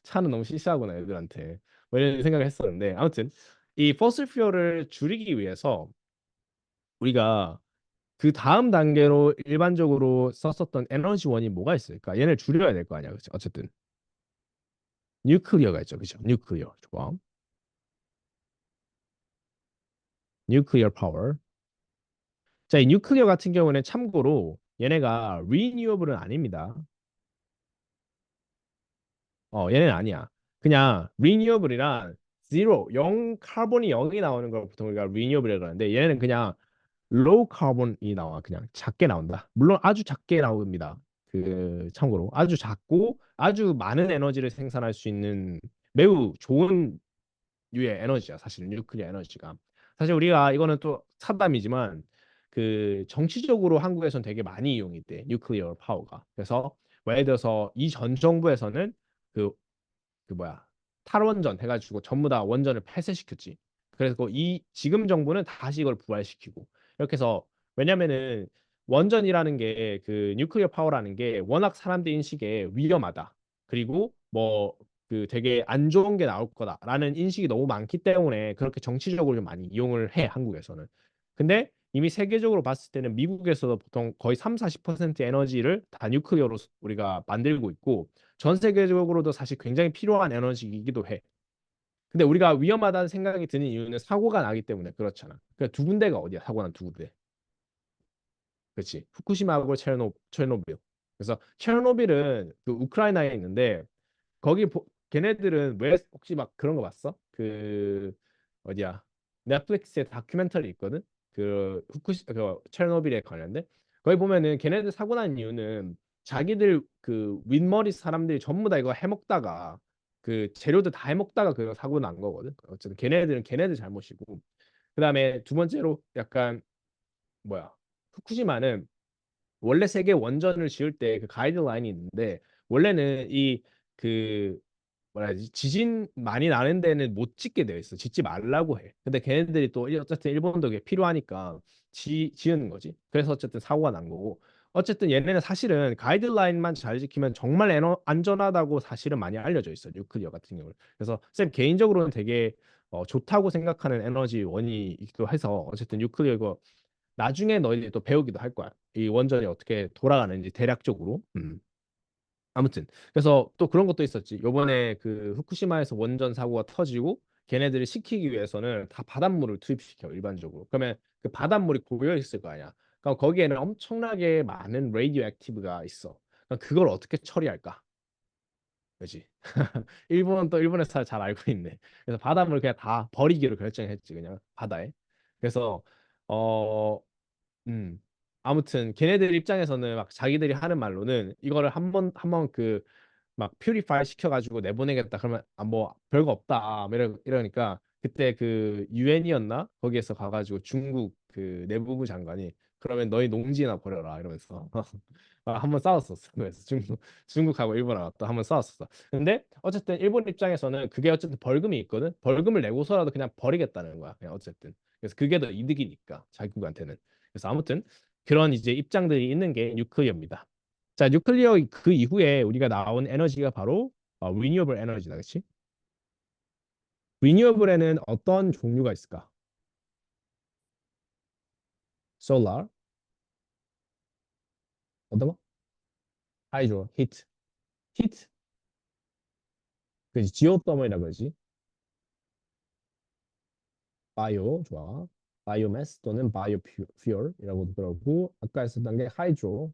차는 너무 시시하구나 애들한테 뭐 이런 생각을 했었는데 아무튼 이 포슬 퓨어를 줄이기 위해서 우리가 그 다음 단계로 일반적으로 썼었던 에너지원이 뭐가 있을까? 얘를 줄여야 될 거 아니야, 그치? 어쨌든 뉴클리어가 있죠, 그죠? 뉴클리어 좋아. 뉴클리어 파워. 자, 이 뉴클리어 같은 경우는 참고로 얘네가 리뉴어블은 아닙니다. 얘는 아니야. 그냥 리뉴어블이란 제로, 영 카본이 0이 나오는 걸 보통 우리가 리뉴어블이라고 하는데 얘는 그냥 로우 카본이 나와. 그냥 작게 나온다. 물론 아주 작게 나옵니다. 그 참고로 아주 작고 아주 많은 에너지를 생산할 수 있는 매우 좋은 류의 에너지야. 사실 뉴클리어 에너지가. 사실 우리가 이거는 또 사담이지만 그 정치적으로 한국에선 되게 많이 이용이 돼. 뉴클리어 파워가. 그래서 예를 들어서 이 전 정부에서는 그 뭐야 탈원전 해가지고 전부 다 원전을 폐쇄시켰지. 그래서 이 지금 정부는 다시 이걸 부활시키고 이렇게 해서 왜냐면은 원전이라는 게 그 뉴클리어 파워라는 게 워낙 사람들 인식에 위험하다. 그리고 뭐 그 되게 안 좋은 게 나올 거다라는 인식이 너무 많기 때문에 그렇게 정치적으로 좀 많이 이용을 해 한국에서는. 근데 이미 세계적으로 봤을 때는 미국에서도 보통 거의 3, 40% 에너지를 다 뉴클리어로 우리가 만들고 있고 전 세계적으로도 사실 굉장히 필요한 에너지이기도 해. 근데 우리가 위험하다는 생각이 드는 이유는 사고가 나기 때문에 그렇잖아. 그러니까 두 군데가 어디야? 사고 난 두 군데. 그렇지. 후쿠시마하고 체르노빌. 그래서 체르노빌은 그 우크라이나에 있는데 걔네들은 왜 혹시 막 그런 거 봤어? 그 어디야? 넷플릭스에 다큐멘터리 있거든. 그 체르노빌에 관련된. 거기 보면은 걔네들 사고 난 이유는 자기들 그 윗머리 사람들이 전부 다 이거 해먹다가 그 재료들 다 해먹다가 그 사고 난 거거든. 어쨌든 걔네들은 걔네들 잘못이고. 그다음에 두 번째로 약간 뭐야? 후쿠시마는 원래 세계 원전을 지을 때 그 가이드라인이 있는데 원래는 이 그 뭐라 해야지 지진 많이 나는 데는 못 짓게 되어 있어. 짓지 말라고 해. 근데 걔네들이 또 어쨌든 일본도 그게 필요하니까 지은 거지. 그래서 어쨌든 사고가 난 거고. 어쨌든 얘네는 사실은 가이드라인만 잘 지키면 정말 안전하다고 사실은 많이 알려져 있어. 뉴클리어 같은 경우는. 그래서 쌤 개인적으로는 되게 좋다고 생각하는 에너지 원이기도 해서 어쨌든 뉴클리어 이거 나중에 너희들이 또 배우기도 할 거야. 이 원전이 어떻게 돌아가는지 대략적으로. 아무튼 그래서 또 그런 것도 있었지. 요번에 그 후쿠시마에서 원전 사고가 터지고 걔네들이 식히기 위해서는 다 바닷물을 투입시켜 일반적으로. 그러면 그 바닷물이 고여 있을 거 아니야. 그럼 거기에는 엄청나게 많은 레디오 액티브가 있어. 그럼 그걸 어떻게 처리할까? 그지? 일본은 또 일본에서 잘 알고 있네. 그래서 바닷물 그냥 다 버리기로 결정했지 그냥 바다에. 그래서 어 아무튼 걔네들 입장에서는 막 자기들이 하는 말로는 이거를 한 번 그 막 퓨리파이 시켜가지고 내보내겠다. 그러면 뭐 별거 없다. 이러니까 그때 그 유엔이었나 거기에서 가가지고 중국 그 내무부 장관이 그러면 너희 농지나 버려라 이러면서 한번 싸웠었어. 그래서 중국하고 일본하고 또 한번 싸웠었어. 근데 어쨌든 일본 입장에서는 그게 어쨌든 벌금이 있거든. 벌금을 내고서라도 그냥 버리겠다는 거야. 그냥 어쨌든. 그래서 그게 더 이득이니까 자국한테는. 그래서 아무튼 그런 이제 입장들이 있는 게 뉴클리어입니다. 자, 뉴클리어 그 이후에 우리가 나온 에너지가 바로 리뉴어블 에너지다, 그렇지? 리뉴어블에는 어떤 종류가 있을까? 솔라, 어떤 거? 하이드로, 히트, 히트, 그지? 지오더멀이라 그러지. 바이오, 좋아. 바이오매스 또는 바이오 퓨얼이라고도 그러고 아까 했었던 게 하이드로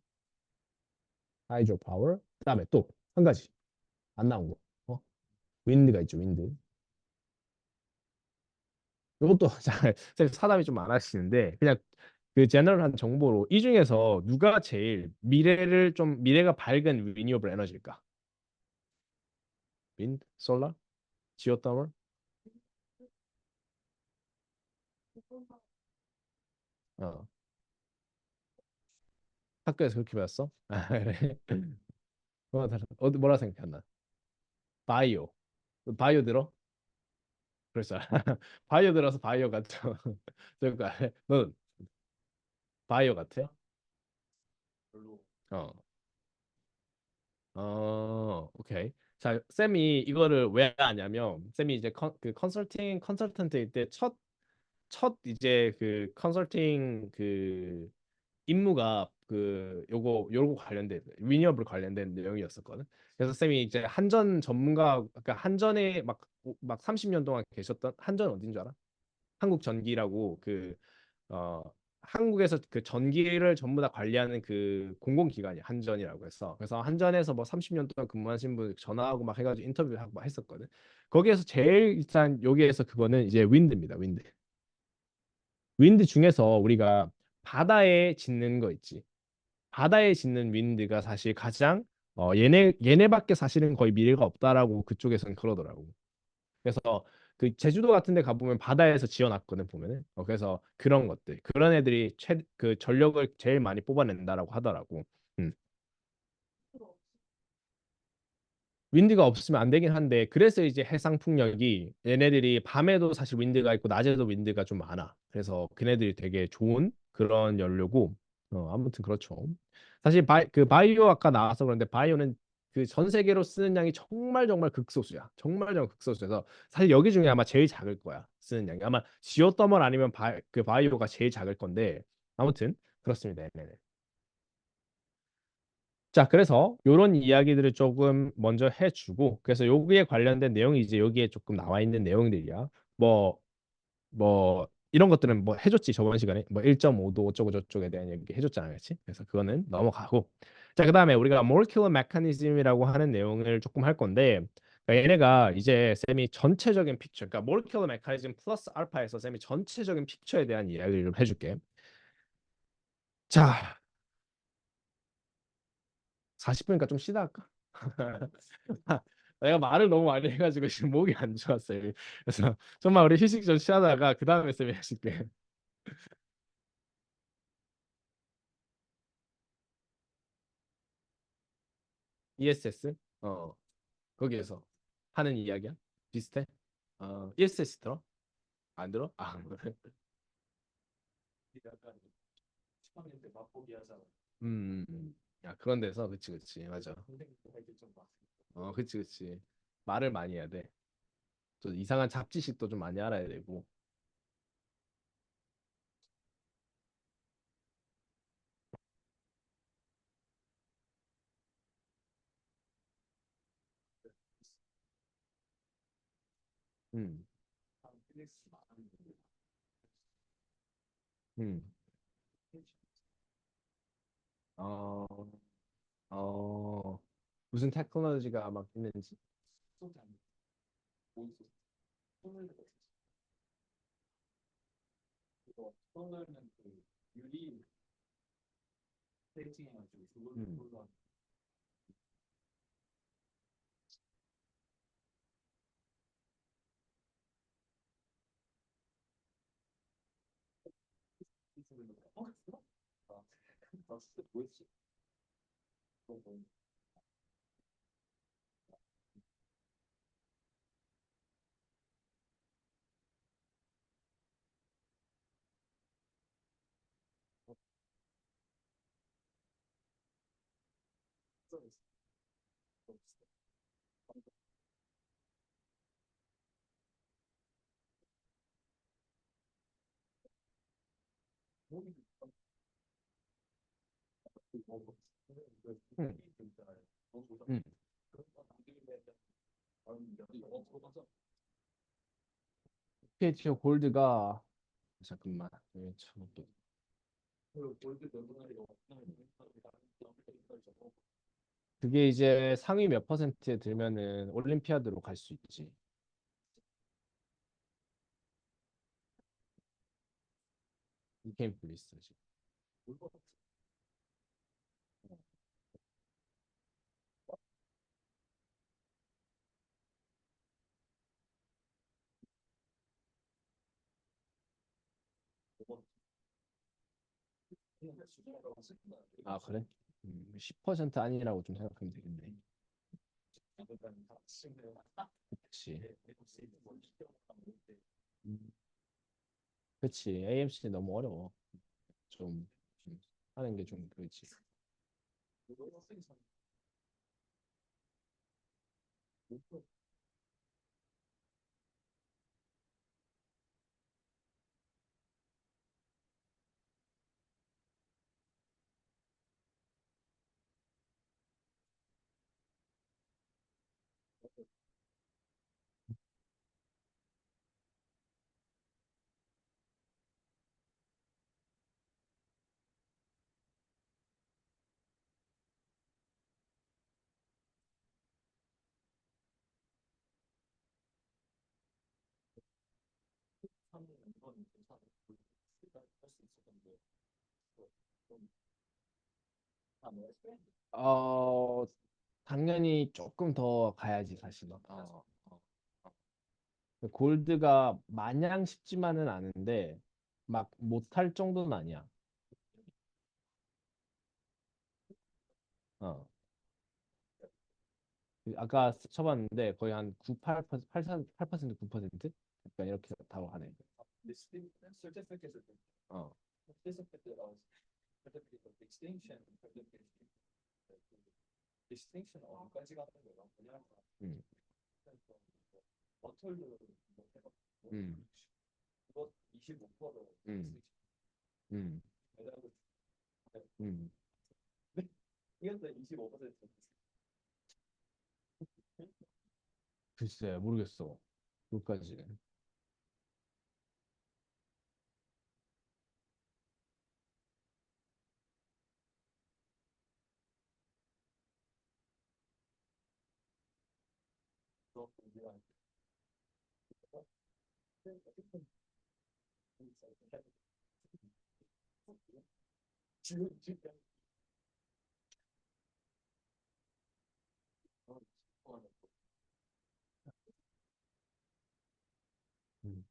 파워. 그다음에 또 한 가지 안 나온 거. 윈드가 있죠, 윈드. 이것도 잘 사람이 좀 많아지는데 그냥 그 제너럴한 정보로 이 중에서 누가 제일 미래가 밝은 리뉴어블 에너지일까? 윈드, 솔라, 지오더멀? 어, 학교에서 그렇게 배웠어? 아, 그래? 뭐라 생각했나? 바이오. 바이오 들어? 그랬어. 바이오 들어서 바이오 같죠? 그러니까 넌 바이오 같아? 어. 오케이. 자, 쌤이 이거를 왜 아냐면 쌤이 이제 그 컨설턴트일 때 첫 이제 그 컨설팅 그 임무가 그 요거 관련된 리니어블 관련된 내용이었었거든. 그래서 쌤이 이제 한전 전문가 그러니까 한전에 막 30년 동안 계셨던 한전 어딘 줄 알아? 한국전기라고 한국에서 그 전기를 전부 다 관리하는 그 공공기관이 한전이라고 했어. 그래서 한전에서 뭐 30년 동안 근무하신 분 전화하고 막 해가지고 인터뷰하고 막 했었거든. 거기에서 제일 일단 여기에서 그거는 이제 윈드입니다. 윈드. 윈드 중에서 우리가 바다에 짓는 거 있지. 바다에 짓는 윈드가 사실 가장 얘네밖에 사실은 거의 미래가 없다라고 그쪽에서는 그러더라고. 그래서 그 제주도 같은 데 가보면 바다에서 지어놨거든 보면은 그래서 그런 것들 그런 애들이 그 전력을 제일 많이 뽑아낸다라고 하더라고. 음. 윈드가 없으면 안 되긴 한데 그래서 이제 해상 풍력이 얘네들이 밤에도 사실 윈드가 있고 낮에도 윈드가 좀 많아. 그래서 걔네들이 되게 좋은 그런 연료고 아무튼 그렇죠. 사실 그 바이오 아까 나와서 그런데 바이오는 그 전 세계로 쓰는 양이 정말 정말 극소수야. 정말 정말 극소수여서 사실 여기 중에 아마 제일 작을 거야. 쓰는 양이 아마 지오더멀 아니면 그 바이오가 제일 작을 건데 아무튼 그렇습니다. 네네. 자, 그래서 요런 이야기들을 조금 먼저 해주고, 그래서 여기에 관련된 내용이 이제 여기에 조금 나와 있는 내용들이야. 뭐, 이런 것들은 뭐 해줬지 저번 시간에 뭐 1.5도 어쩌고 저쩌고에 대한 얘기 해줬잖아, 그렇지? 그래서 그거는 넘어가고, 자, 그다음에 우리가 molecular mechanism이라고 하는 내용을 조금 할 건데, 그러니까 얘네가 이제 쌤이 전체적인 픽처, 그러니까 molecular mechanism 플러스 알파에서 쌤이 전체적인 픽처에 대한 이야기를 좀 해줄게. 자, 40분이니까 좀 쉬다 할까? 내가 말을 너무 많이 해가지고 지금 목이 안 좋았어요. 그래서 정말 우리 휴식 좀 취하다가 그 다음에 쌤이 해줄게. ESS? 거기에서 하는 이야기야? 비슷해? ESS 들어? 안 들어? 아, 그래. 야, 그런 데서, 그치, 그치, 맞아. 그치, 그치. 말을 많이 해야 돼. 또 이상한 잡지식도 좀 많이 알아야 되고. 음, 음, 어, 무슨 테크놀로지가 막 있는지. 음, 음, 음. PHO 골드가 잠깐만, 쳐볼게. 그게 이제 상위 몇 퍼센트에 들면은 올림피아드로 갈 수 있지. 이케인 플리스지. 아, 그래? 10% 아니라고 좀 생각하면 되겠네. 그치. 음, 그치. AMC 너무 어려워. 좀, 하는 게 좀 그렇지. 어, 당연히 조금 더 가야지, 사실. 골드가 마냥 쉽지만은 않은데, 막 못할 정도는 아니야. 어. 아까 쳐봤는데 거의 한 9, 8%, 8%, 9%? 약간 이렇게 다고 하네. 어. 음. 음. 음. 음. 음. 글쎄 모르겠어. 그까지는. 음.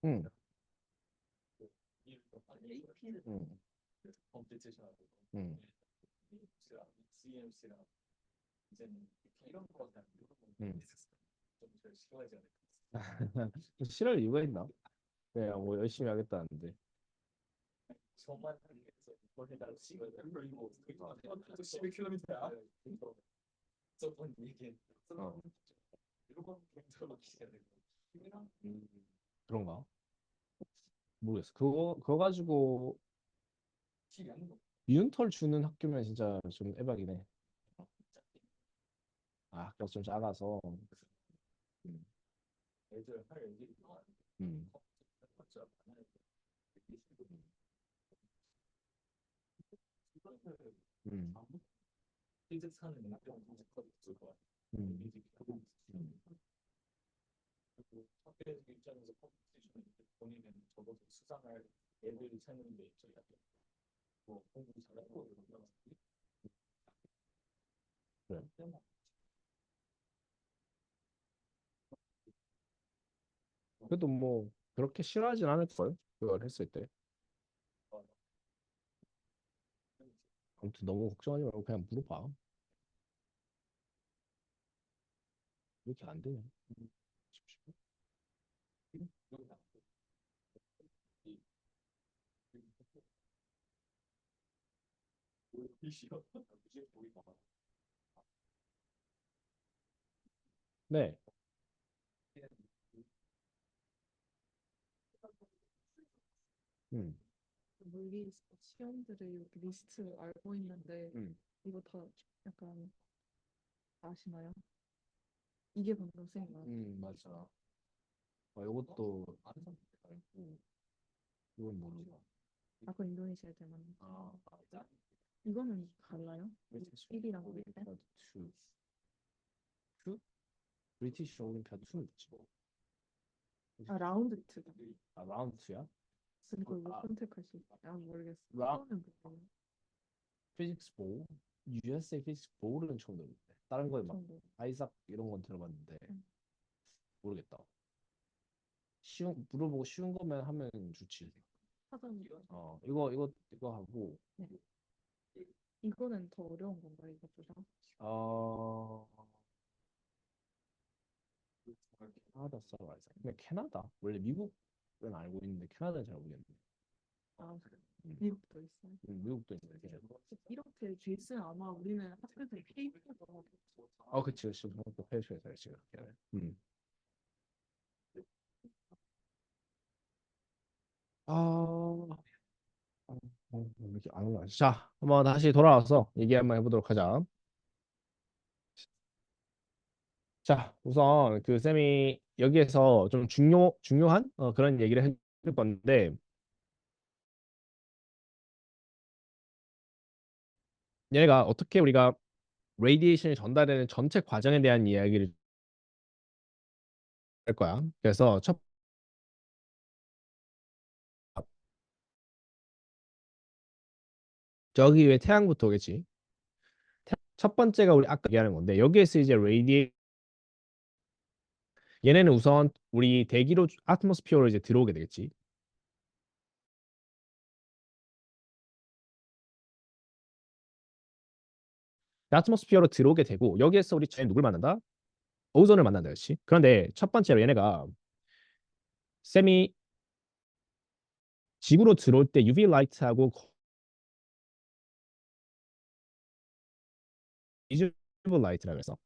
응. 응. 응. 응. 싫어할 이유가 있나? 그냥 뭐 열심히 하겠다는데. 어. 음, 그런가? 모르겠어. 그거 가지고 미운털 주는 학교면 진짜 좀 애박이네. 아, 학교가 좀 작아서. 음. 음. 음. 음. 그래. 그래도 뭐 그렇게 싫어하진 않을 걸. 그걸 했을 때. 아무튼 너무 걱정하지 말고 그냥 물어봐. 왜 이렇게 안 되냐? 네. 음. 물리 시험들의 여기 리스트 알고 있는데 음. 이거 다 약간 아시나요? 이게 방금 쌤이 말한. 맞아. 이것도 알고 이건 모르겠어. 아까 인도네시아 때만. 아, 맞아. 이거는 달라요? 브리티시 1이랑 2 때? 올림피아드 2. 2? 브리티시 올림피아드 2는 있지. 아 라운드 2다. 아, 라운드 2야? 쌤 그걸 왜 아, 선택할 수 있어? 아 모르겠어. 라 이거는 뭐예요? 피직스 볼? USA 피직스 볼은 처음 들었는데. 다른 거에 막 정도. 아이삭 이런 건 들어봤는데 음, 모르겠다. 쉬운 물어보고 쉬운 거면 하면 좋지. 하자니까. 이거 하고 네. 이거는 더 어려운 건가요? 이것보다? 어 캐나다 서바이벌. 근데 캐나다 원래 미국은 알고 있는데 캐나다는 잘 모르겠네. 아 음, 미국도 있어요. 미국도 있는데. 이렇게 돼 있으면 아마 우리는 학교에서 페이퍼도 하고. 그치 그치. 또 회수해서 지금. 음. 아, 왜 이렇게 안 올라가지? 자, 한번 다시 돌아와서 얘기 한번 해보도록 하자. 자, 우선 그 쌤이 여기에서 좀 중요한 그런 얘기를 해줄 건데, 얘가 어떻게 우리가 레디에이션이 전달되는 전체 과정에 대한 이야기를 할 거야. 그래서 저기 왜 태양부터 오겠지? 첫 번째가 우리 아까 얘기하는 건데 여기에서 이제 레디 얘네는 우선 우리 대기로 아트모스피어로 이제 들어오게 되겠지. 아트모스피어로 들어오게 되고 여기에서 우리 쟤 누굴 만난다? 오존을 만난다, 그렇지? 그런데 첫 번째로 얘네가 쌤이 지구로 들어올 때 UV 라이트하고 비지블 라이트라고 해서,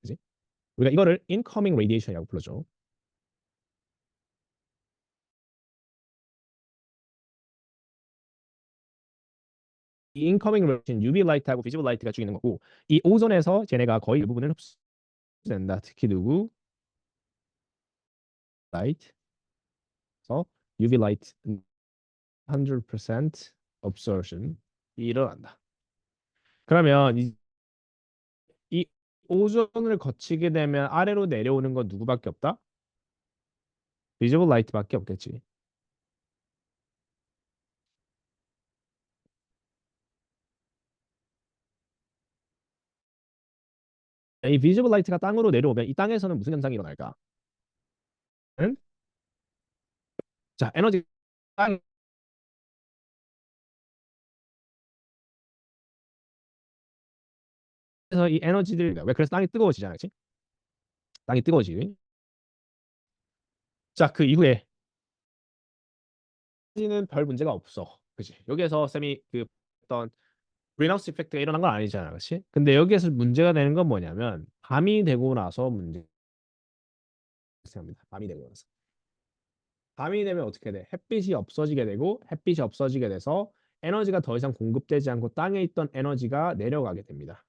그지? 우리가 이거를 incoming radiation이라고 불러줘. 이 incoming radiation, UV 라이트하고 비지블 라이트가 죽이는 거고, 이 오존에서 쟤네가 거의 대부분을 흡수된다. 특히 누구? 라이트. 그래서 UV 라이트 100% absorption 이 일어난다. 그러면 이 오존을 거치게 되면 아래로 내려오는 건 누구밖에 없다? 비지블 라이트밖에 없겠지. 이 비지블 라이트가 땅으로 내려오면 이 땅에서는 무슨 현상이 일어날까? 응? 자, 에너지 땅에서 이 에너지들 왜 그래서 땅이 뜨거워지잖아, 그렇지? 땅이 뜨거워지지. 자, 그 이후에 는 별 문제가 없어, 그렇지? 여기에서 쌤이 그 어떤 그린하우스 이펙트가 일어난 건 아니잖아, 그렇지? 근데 여기에서 문제가 되는 건 뭐냐면 밤이 되고 나서 문제 생깁니다. 밤이 되고 나서. 밤이 되면 어떻게 돼? 햇빛이 없어지게 되고 햇빛이 없어지게 돼서 에너지가 더 이상 공급되지 않고 땅에 있던 에너지가 내려가게 됩니다.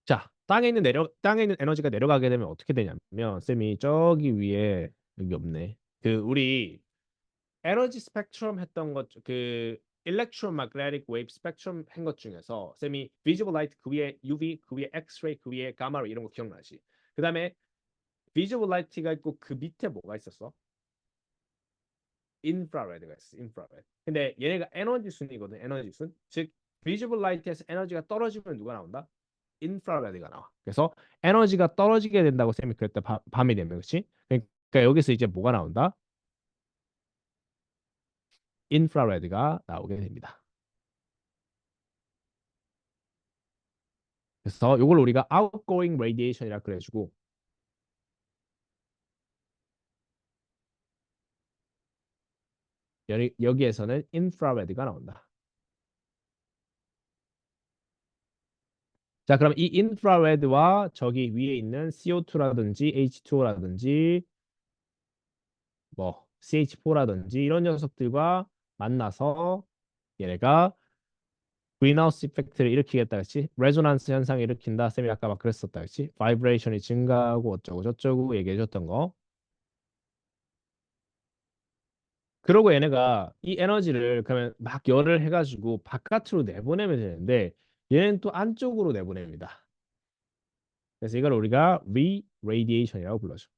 자, 땅에 있는 에너지가 내려가게 되면 어떻게 되냐면 쌤이 저기 위에 여기 없네. 그 우리 에너지 스펙트럼 했던 것그 electromagnetic wave spectrum 한 것 중에서 쌤이 visible light 그 위에 UV 그 위에 X-ray 그 위에 가마 이런 거 기억나지? 그다음에 visible light가 있고 그 밑에 뭐가 있었어? 인프라레드가 있어. 인프라레드. 근데 얘네가 에너지 순이거든. 에너지 순. 즉 visible light에서 에너지가 떨어지면 누가 나온다? 인프라레드가 나와. 그래서 에너지가 떨어지게 된다고 쌤이 그랬다. 밤이 되면 그렇지? 그러니까 여기서 이제 뭐가 나온다? 인프라레드가 나오게 됩니다. 그래서 이걸 우리가 outgoing radiation이라 그래가지고 여기에서는 인프라레드가 나온다. 자, 그럼 이 인프라레드와 저기 위에 있는 CO2라든지 H2O라든지 뭐 CH4라든지 이런 녀석들과 만나서 얘네가 그린하우스 이펙트를 일으키겠다, 그렇지? 레조넌스 현상을 일으킨다. 쌤이 아까 막 그랬었다, 그렇지? 바이브레이션이 증가하고 어쩌고 저쩌고 얘기해줬던 거. 그러고 얘네가 이 에너지를 그러면 막 열을 해가지고 바깥으로 내보내면 되는데 얘는 또 안쪽으로 내보냅니다. 그래서 이걸 우리가 re-radiation이라고 불러죠.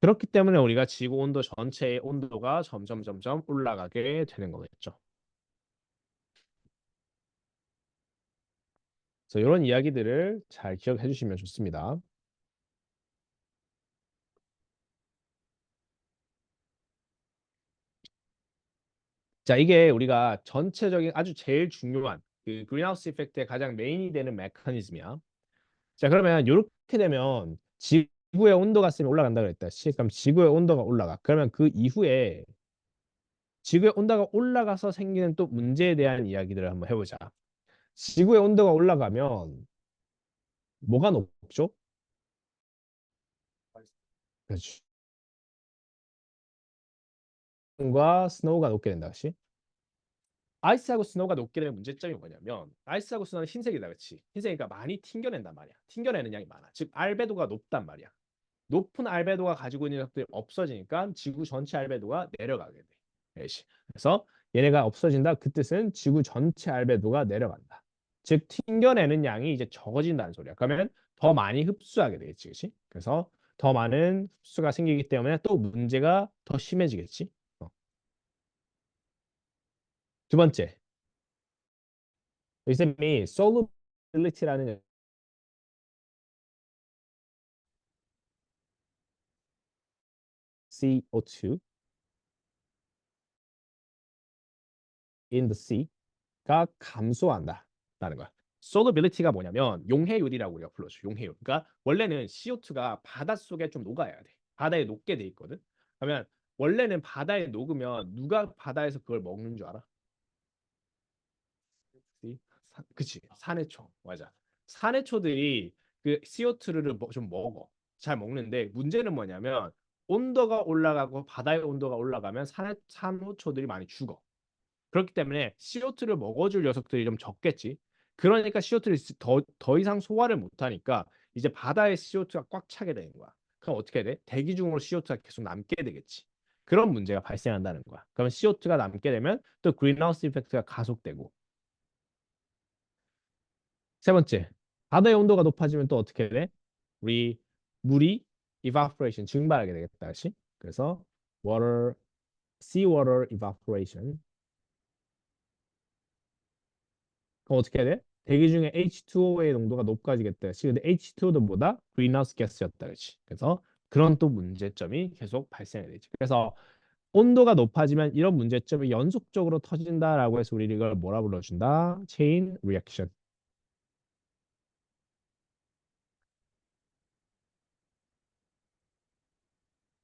그렇기 때문에 우리가 지구 온도 전체의 온도가 점점 올라가게 되는 거겠죠. 그래서 이런 이야기들을 잘 기억해 주시면 좋습니다. 자, 이게 우리가 전체적인 아주 제일 중요한 그 그린하우스 이펙트의 가장 메인이 되는 메커니즘이야. 자, 그러면 이렇게 되면 지구의 온도가 쌤이 올라간다 그랬다. 그럼 지구의 온도가 올라가. 그러면 그 이후에 지구의 온도가 올라가서 생기는 또 문제에 대한 이야기들을 한번 해보자. 지구의 온도가 올라가면 뭐가 높죠? 그렇지. 과 스노우가 높게 된다, 그렇지? 아이스하고 스노우가 높게 되는 문제점이 뭐냐면 아이스하고 스노우는 흰색이다, 그렇지? 흰색이니까 많이 튕겨낸단 말이야. 튕겨내는 양이 많아. 즉 알베도가 높단 말이야. 높은 알베도가 가지고 있는 녀석들이 없어지니까 지구 전체 알베도가 내려가게 돼. 그래서 얘네가 없어진다. 그 뜻은 지구 전체 알베도가 내려간다. 즉 튕겨내는 양이 이제 적어진다는 소리야. 그러면 더 많이 흡수하게 되겠지, 그렇지? 그래서 더 많은 흡수가 생기기 때문에 또 문제가 더 심해지겠지. 두 번째, 쌤이 solubility라는 CO2 in the sea가 감소한다라는 거야. solubility가 뭐냐면 용해율이라고 우리가 불러줘. 용해율. 그러니까 원래는 CO2가 바닷속에 좀 녹아야 돼. 바다에 녹게 돼 있거든. 그러면 원래는 바다에 녹으면 누가 바다에서 그걸 먹는 줄 알아? 그치. 산해초. 맞아. 산해초들이 그 CO2를 좀 먹어. 잘 먹는데 문제는 뭐냐면 온도가 올라가고 바다의 온도가 올라가면 산호초들이 많이 죽어. 그렇기 때문에 CO2를 먹어줄 녀석들이 좀 적겠지. 그러니까 CO2를 더 이상 소화를 못하니까 이제 바다에 CO2가 꽉 차게 되는 거야. 그럼 어떻게 돼? 대기 중으로 CO2가 계속 남게 되겠지. 그런 문제가 발생한다는 거야. 그러면 CO2가 남게 되면 또 그린하우스 이펙트가 가속되고. 세 번째, 바다의 온도가 높아지면 또 어떻게 돼? 우리 물이 evaporation 증발하게 되겠다. 다시. 그래서 water, seawater evaporation. 그럼 어떻게 해야 돼? 대기 중에 H2O의 농도가 높아지겠다. 근데 H2O도 뭐다? greenhouse gas였다. 그렇지? 그래서 그런 또 문제점이 계속 발생이 되지. 그래서 온도가 높아지면 이런 문제점이 연속적으로 터진다라고 해서 우리 이걸 뭐라 불러준다? chain reaction.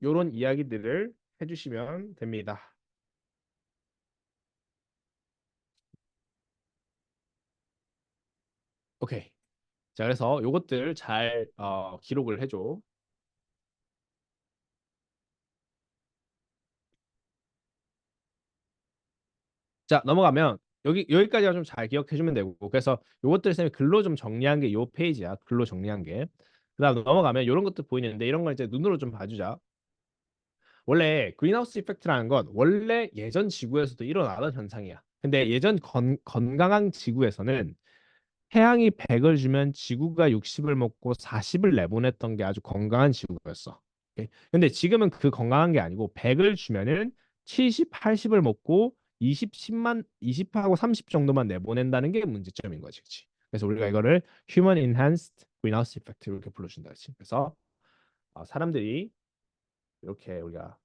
요런 이야기들을 해주시면 됩니다. 오케이. 자, 그래서 요것들 잘 기록을 해줘. 자, 넘어가면 여기까지가 좀 잘 기억해주면 되고 그래서 요것들 쌤이 글로 좀 정리한 게 요 페이지야. 글로 정리한 게. 그다음 넘어가면 이런 것도 보이는데 이런 걸 이제 눈으로 좀 봐주자. 원래 그린하우스 이펙트라는 건 원래 예전 지구에서도 일어나던 현상이야. 근데 예전 건강한 지구에서는 태양이 100을 주면 지구가 60을 먹고 40을 내보냈던 게 아주 건강한 지구였어. 오케이? 근데 지금은 그 건강한 게 아니고 100을 주면은 70, 80을 먹고 20, 10만, 20하고 30 정도만 내보낸다는 게 문제점인 거지. 그치? 그래서 우리가 이거를 Human Enhanced Greenhouse Effect 이렇게 불러준다. 그치? 그래서 사람들이 이렇게 우리가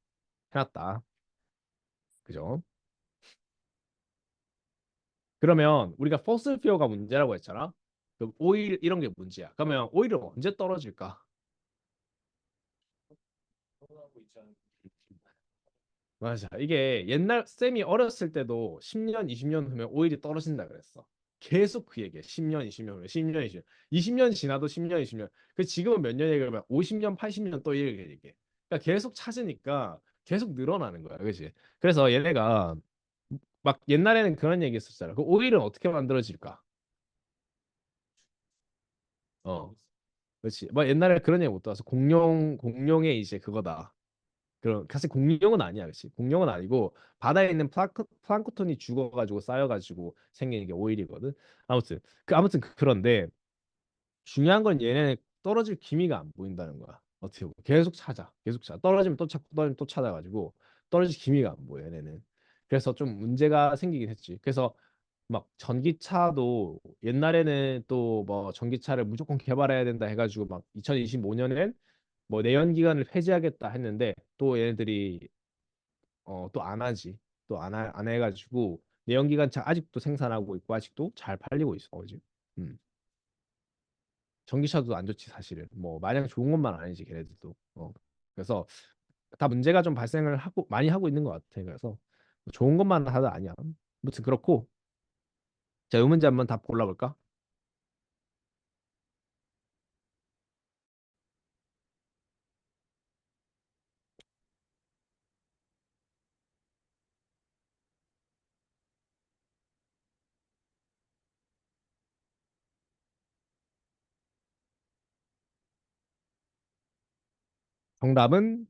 해놨다. 그죠? 그러면 우리가 퍼스트 피어가 문제라고 했잖아. 그 오일 이런 게 문제야. 그러면 오일은 언제 떨어질까? 맞아. 이게 옛날 쌤이 어렸을 때도 10년, 20년 후면 오일이 떨어진다 그랬어. 계속 그 얘기야. 10년, 20년 후면 10년, 20년. 20년 지나도 10년, 20년. 그 지금은 몇 년 얘기하면 50년, 80년 또 이렇게 얘기해. 그러니까 계속 찾으니까 계속 늘어나는 거야. 그렇지? 그래서 얘네가 막 옛날에는 그런 얘기 했었잖아. 그 오일은 어떻게 만들어질까? 어, 그렇지. 막 옛날에 그런 얘기 못 들어서 공룡의 이제 그거다. 그런 사실 공룡은 아니야, 그렇지? 공룡은 아니고 바다에 있는 플랑크톤이 죽어가지고 쌓여가지고 생긴 게 오일이거든. 아무튼 그런데 중요한 건 얘네는 떨어질 기미가 안 보인다는 거야. 어떻게 보면 계속 찾아, 계속 찾아. 떨어지면 또 찾고 떨어지면 또 찾아가지고 떨어질 기미가 안 보여 얘네는. 그래서 좀 문제가 생기긴 했지. 그래서 막 전기차도 옛날에는 또 뭐 전기차를 무조건 개발해야 된다 해가지고 막 2025년엔 뭐 내연기관을 폐지하겠다 했는데 또 얘네들이 또 안 하지. 안 해가지고 내연기관차 아직도 생산하고 있고 아직도 잘 팔리고 있어 지금. 음. 전기차도 안 좋지 사실은. 뭐 마냥 좋은 것만 아니지 걔네들도. 그래서 다 문제가 좀 발생을 하고 많이 하고 있는 것 같아. 그래서 좋은 것만 하다 아니야. 아무튼 그렇고 자, 이 문제 한번 답 골라볼까? 정답은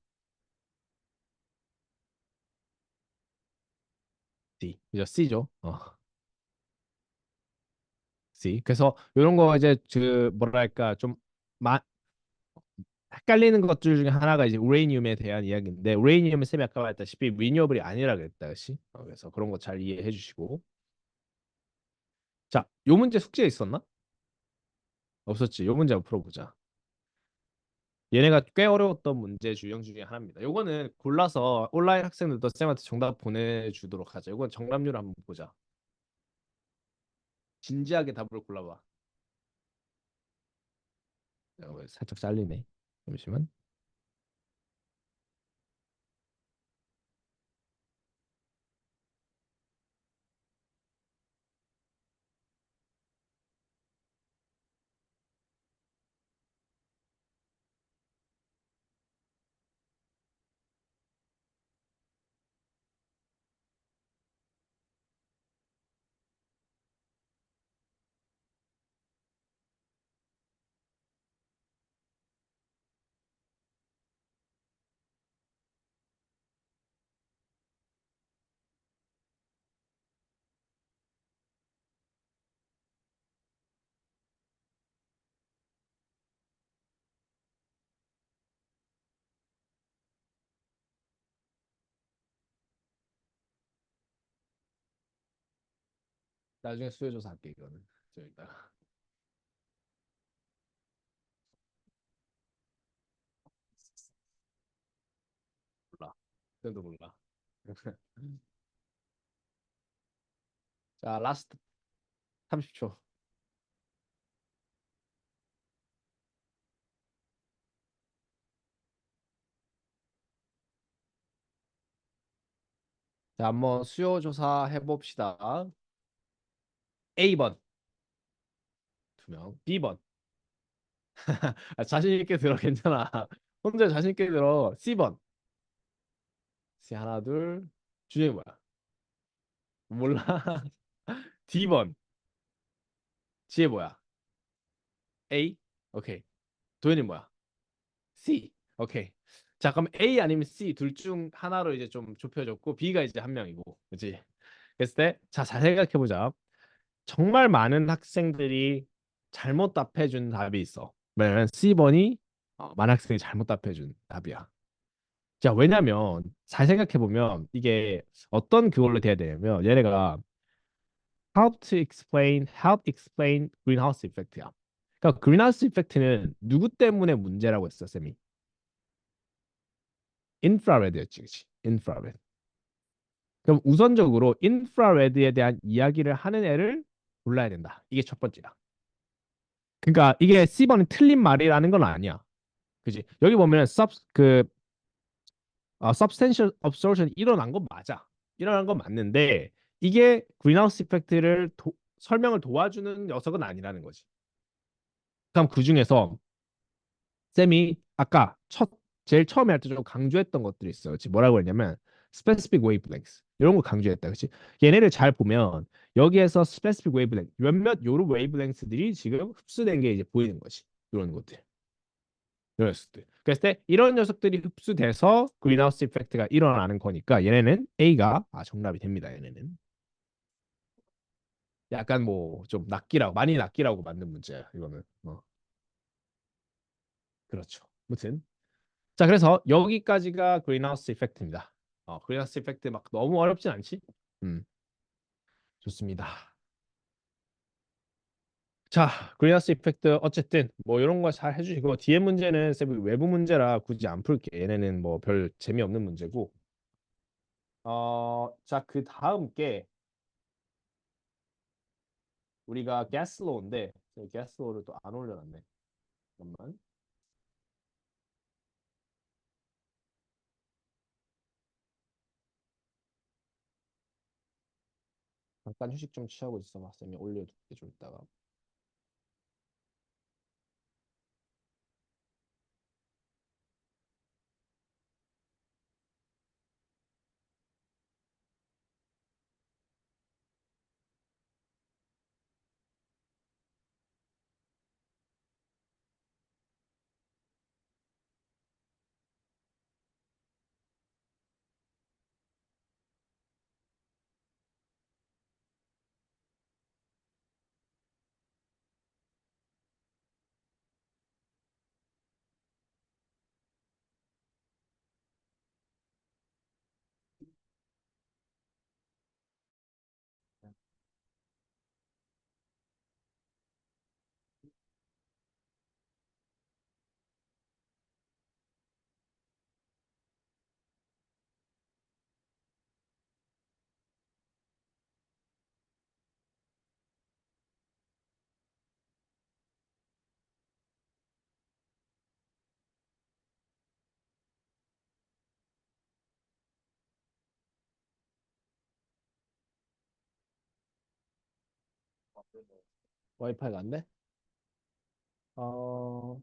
D. 그죠? C죠. C. 그래서 이런 거 이제 그 뭐랄까 좀 마, 헷갈리는 것들 중에 하나가 이제 우레니움에 대한 이야기인데 우레니움은 쌤이 아까 말했다시피 리뉴어블이 아니라 그랬다, 그렇지? 그래서 그런 거 잘 이해해 주시고. 자, 요 문제 숙제에 있었나? 없었지. 요 문제 한번 풀어보자. 얘네가 꽤 어려웠던 문제 유형 중에 하나입니다. 요거는 골라서 온라인 학생들도 쌤한테 정답 보내주도록 하자. 요건 정답률 한번 보자. 진지하게 답을 골라봐. 살짝 잘리네. 잠시만. 나중에 수요조사 할게 이거는. 저 이따가. 몰라. 쌤도 몰라. 자, 라스트 30초. 자, 한번 수요조사 해봅시다. A번 2명, B번. 자신 있게 들어 괜찮아. 혼자 자신 있게 들어. C번. C 하나 둘. 주제 뭐야? 몰라. D번. 지혜 뭐야? A. 오케이. 도현이 뭐야? C. 오케이. 자, 그럼 A 아니면 C 둘 중 하나로 이제 좀 좁혀졌고 B가 이제 한 명이고, 그렇지? 그랬을 때, 자, 잘 생각해 보자. 정말 많은 학생들이 잘못 답해준 답이 있어. 왜냐면 C번이 많은 학생이 잘못 답해준 답이야. 자, 왜냐면 잘 생각해 보면 이게 어떤 그걸로 돼야 되냐면 얘네가 help explain greenhouse effect야. 그러니까 greenhouse effect는 누구 때문에 문제라고 했어, 쌤이? 인프라레드였지, 그치? 인프라레드. 그럼 우선적으로 인프라레드에 대한 이야기를 하는 애를 골라야 된다. 이게 첫 번째다. 그러니까 이게 C번이 틀린 말이라는 건 아니야. 그지? 여기 보면 substantial absorption 일어난 건 맞아. 일어난 건 맞는데 이게 greenhouse effect를 설명을 도와주는 녀석은 아니라는 거지. 그럼 그 중에서 쌤이 아까 제일 처음에 할 때 좀 강조했던 것들이 있어요. 지금 뭐라고 했냐면 specific wavelengths 이런 거 강조했다. 그렇지? 얘네를 잘 보면 여기에서 specific wavelength 몇몇 요런 wavelength들이 지금 흡수된 게 이제 보이는 거지. 이런 것들. 이런 녀석들. 그랬을 때 이런 녀석들이 흡수돼서 그린하우스 이펙트가 일어나는 거니까 얘네는 A가 정답이 됩니다. 얘네는. 약간 뭐 좀 낚기라고 많이 낚기라고 만든 문제야. 이거는. 그렇죠. 무튼 자, 그래서 여기까지가 그린하우스 이펙트입니다. 그린하우스 이펙트 막 너무 어렵진 않지? 음, 좋습니다. 자, 그린하우스 이펙트 어쨌든 뭐 이런 거 잘 해주시고 뒤에 문제는 쌤이 외부 문제라 굳이 안 풀게. 얘네는 뭐 별 재미없는 문제고. 자, 그 다음 게 우리가 가스로우인데 가스로우를 또 안 올려놨네. 잠깐만. 잠깐 휴식 좀 취하고 있어봐. 쌤이 올려둘게 좀 이따가. 와이파이가 안 돼? 어,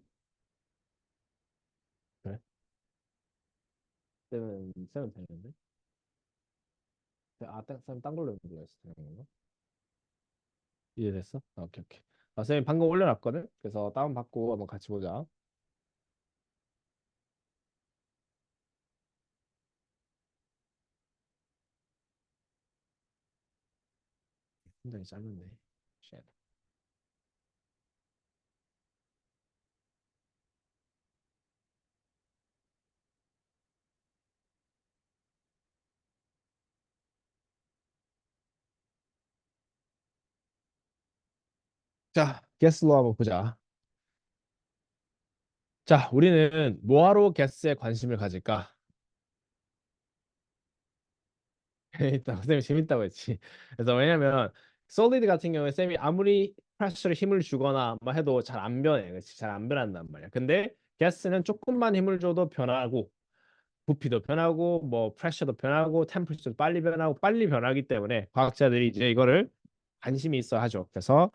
그래. 쌤은 되는데. 쌤 딴 걸로 연결했어. 되는 건가? 이해됐어? 오케이, 오케이. 쌤이 방금 올려놨거든. 그래서 다운 받고 한번 같이 보자. 굉장히 짧은데. 쉣. 자, 게스로 한번 보자. 자, 우리는 뭐하러 게스에 관심을 가질까? 재밌다고 쌤이 재밌다고 했지. 그래서 왜냐면 솔리드 같은 경우에 쌤이 아무리 프레셔를 힘을 주거나 뭐 해도 잘 안 변해. 그렇지? 잘 안 변한단 말이야. 근데 가스는 조금만 힘을 줘도 변하고 부피도 변하고 뭐 프레셔도 변하고 템퍼처도 빨리 변하고 빨리 변하기 때문에 과학자들이 이제 이거를 관심이 있어 하죠. 그래서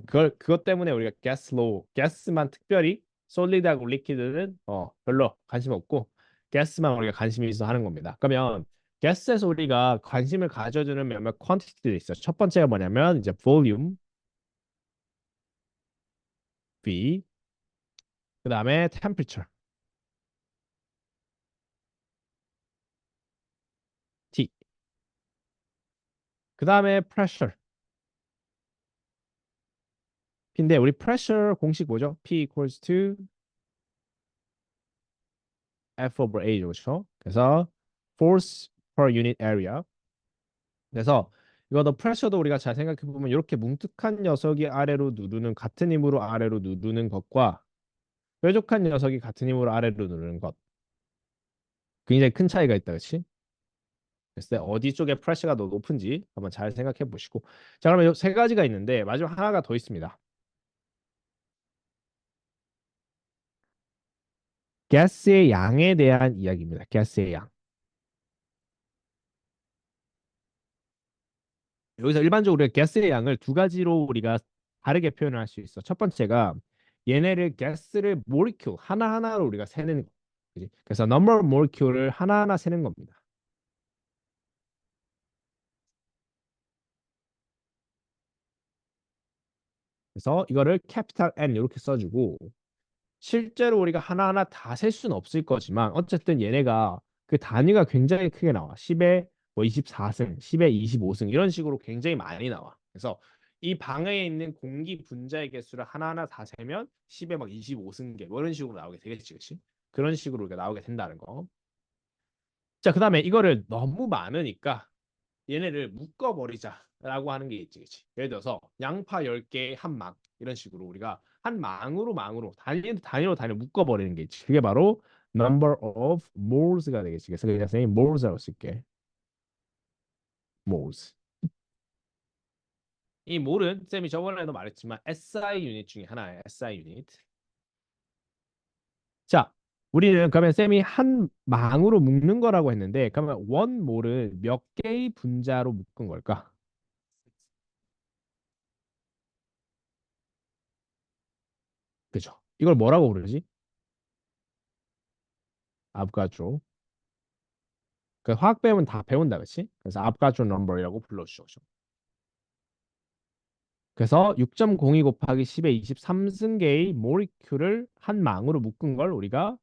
그것 때문에 우리가 가스로 가스만 특별히 솔리드하고 리퀴드는 별로 관심 없고 가스만 우리가 관심이 있어 하는 겁니다. 그러면 가스에서 우리가 관심을 가져주는 몇몇 퀀티티들이 있어요. 첫 번째가 뭐냐면 이제 볼륨 V, 그다음에 temperature T, 그다음에 pressure P인데 우리 pressure 공식 뭐죠? P equals to F over A죠, 그렇죠? 그래서 force per unit area. 그래서 이거 프레셔도 우리가 잘 생각해 보면 이렇게 뭉툭한 녀석이 아래로 누르는 같은 힘으로 아래로 누르는 것과 뾰족한 녀석이 같은 힘으로 아래로 누르는 것 굉장히 큰 차이가 있다, 그렇지? 그래서 어디 쪽에 프레셔가 더 높은지 한번 잘 생각해 보시고 자 그러면 세 가지가 있는데 마지막 하나가 더 있습니다. 가스의 양에 대한 이야기입니다. 가스의 양. 여기서 일반적으로 우리가 가스의 양을 두 가지로 우리가 다르게 표현을 할 수 있어. 첫 번째가 얘네를 가스를 모리큘 하나하나로 우리가 세는 거. 그지? 그래서 number of molecule을 하나하나 세는 겁니다. 그래서 이거를 캐피탈 N 이렇게 써주고 실제로 우리가 하나하나 다 셀 수는 없을 거지만 어쨌든 얘네가 그 단위가 굉장히 크게 나와. 10에 뭐 24승, 10에 25승 이런 식으로 굉장히 많이 나와. 그래서 이 방에 있는 공기 분자의 개수를 하나하나 다 세면 10에 막 25승계 뭐 이런 식으로 나오게 되겠지, 그렇지? 그런 식으로 우리가 나오게 된다는 거. 자, 그다음에 이거를 너무 많으니까 얘네를 묶어버리자라고 하는 게 있지, 그치? 예를 들어서 양파 10개 한 망 이런 식으로 우리가 한 망으로 단위로 묶어버리는 게 있지. 그게 바로 number of moles가 되겠지. 그래서 그냥 선생님 moles라고 쓸게. moles. 이 몰은 쌤이 저번에도 말했지만 SI 유닛 중에 하나예요. SI 유닛. 자, 우리는 그러면 쌤이 한 망으로 묶는 거라고 했는데 그러면 원 몰을 몇 개의 분자로 묶은 걸까? 그죠? 이걸 뭐라고 부르지? 아보가드로. 그 화학 배우면 다 배운다, 그렇지? 그래서 아보가드로 넘버이라고 불러주죠. 그래서 6.02 곱하기 10의 23승계의 모리큘을 한 망으로 묶은 걸 우리가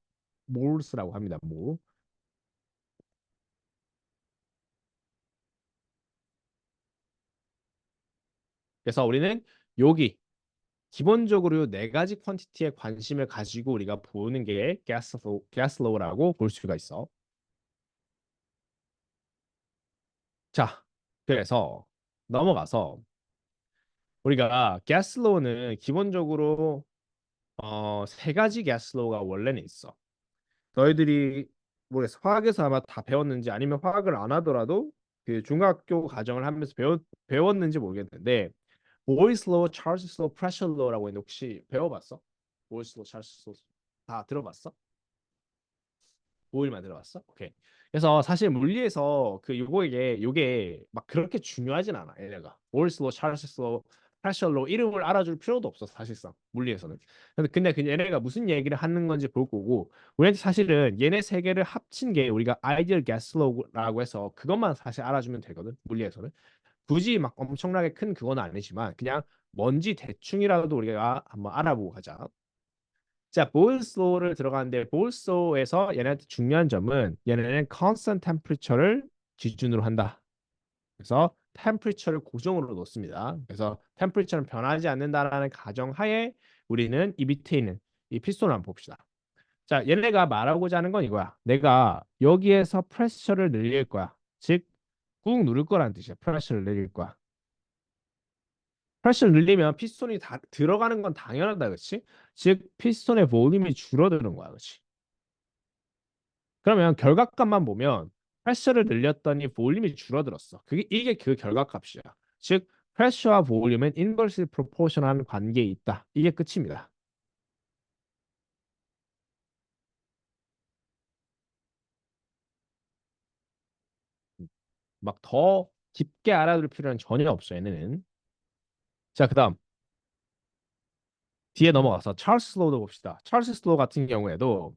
몰스라고 합니다. 몰. 그래서 우리는 여기 기본적으로 네 가지 퀀티티에 관심을 가지고 우리가 보는 게 가스로우라고 볼 수가 있어. 자, 그래서 넘어가서 우리가 가스로우는 기본적으로 세 가지 가스로우가 원래는 있어. 너희들이 모르겠어. 화학에서 아마 다 배웠는지 아니면 화학을 안 하더라도 그 중학교 과정을 하면서 배웠는지 모르겠는데 보이스 로우, 찰스 로우, 프레셔 로우라고 있는데 혹시 배워봤어? 보이스 로우, 찰스 로우 다 들어봤어? 보일만 들어봤어? 오케이. 그래서 사실 물리에서 그 요게 막 그렇게 중요하진 않아. 얘네가 보이스 로우, 찰스 로우, 프레셔 로우 이름을 알아줄 필요도 없어 사실상 물리에서는. 근데 그 얘네가 무슨 얘기를 하는 건지 볼 거고 우리한테 사실은 얘네 세 개를 합친 게 우리가 아이디얼 가스 로우라고 해서 그것만 사실 알아주면 되거든 물리에서는. 굳이 막 엄청나게 큰 그건 아니지만 그냥 뭔지 대충이라도 우리가 한번 알아보고 가자. 자, 보일소를 들어가는데 보일소에서 얘네한테 중요한 점은 얘네는 constant temperature를 기준으로 한다. 그래서 temperature를 고정으로 놓습니다. 그래서 temperature는 변하지 않는다라는 가정하에 우리는 이 밑에 있는 이 피스톤을 한번 봅시다. 자, 얘네가 말하고자 하는 건 이거야. 내가 여기에서 프레셔를 늘릴 거야. 즉, 꾹 누를 거라는 뜻이야. 프레셔를 늘릴 거야. 프레셔를 늘리면 피스톤이 다 들어가는 건 당연하다, 그렇지? 즉 피스톤의 볼륨이 줄어드는 거야, 그렇지? 그러면 결과값만 보면 프레셔를 늘렸더니 볼륨이 줄어들었어. 이게 그 결과값이야. 즉 프레셔와 볼륨은 인버스리 프로포셔널한 관계에 있다. 이게 끝입니다. 막 더 깊게 알아둘 필요는 전혀 없어, 얘네는. 자, 그다음 뒤에 넘어가서 찰스 슬로우도 봅시다. 찰스 슬로우 같은 경우에도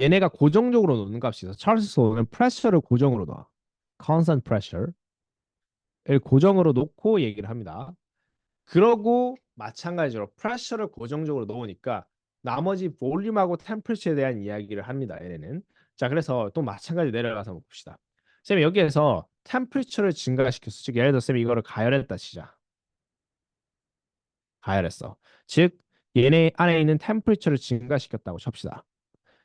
얘네가 고정적으로 놓는 값이 있어. 찰스 슬로우는 프레셔를 고정으로 놔. constant pressure를 고정으로 놓고 얘기를 합니다. 그러고 마찬가지로 프레셔를 고정적으로 넣으니까 나머지 볼륨하고 템퍼처에 대한 이야기를 합니다. 얘네는. 자, 그래서 또 마찬가지 내려가서 봅시다. 쌤이 여기에서 템퍼처를 증가시켰어. 즉 예를 들어 쌤이 이거를 가열했다 치자. 가열했어. 즉 얘네 안에 있는 템퍼처를 증가시켰다고 칩시다.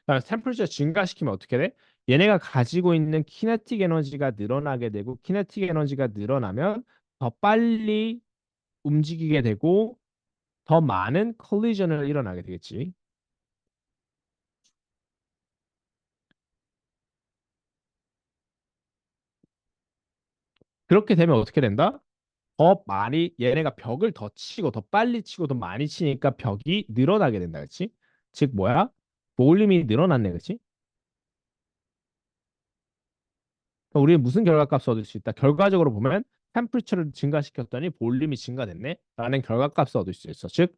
그다음에 템퍼처 증가시키면 어떻게 돼? 얘네가 가지고 있는 키네틱 에너지가 늘어나게 되고 키네틱 에너지가 늘어나면 더 빨리 움직이게 되고 더 많은 컬리전을 일어나게 되겠지. 그렇게 되면 어떻게 된다? 더 많이 얘네가 벽을 더 치고 더 빨리 치고 더 많이 치니까 벽이 늘어나게 된다, 그렇지? 즉 뭐야? 볼륨이 늘어났네, 그렇지? 그럼 우리는 무슨 결과값을 얻을 수 있다? 결과적으로 보면 템퍼처를 증가시켰더니 볼륨이 증가됐네, 라는 결과값을 얻을 수 있어. 즉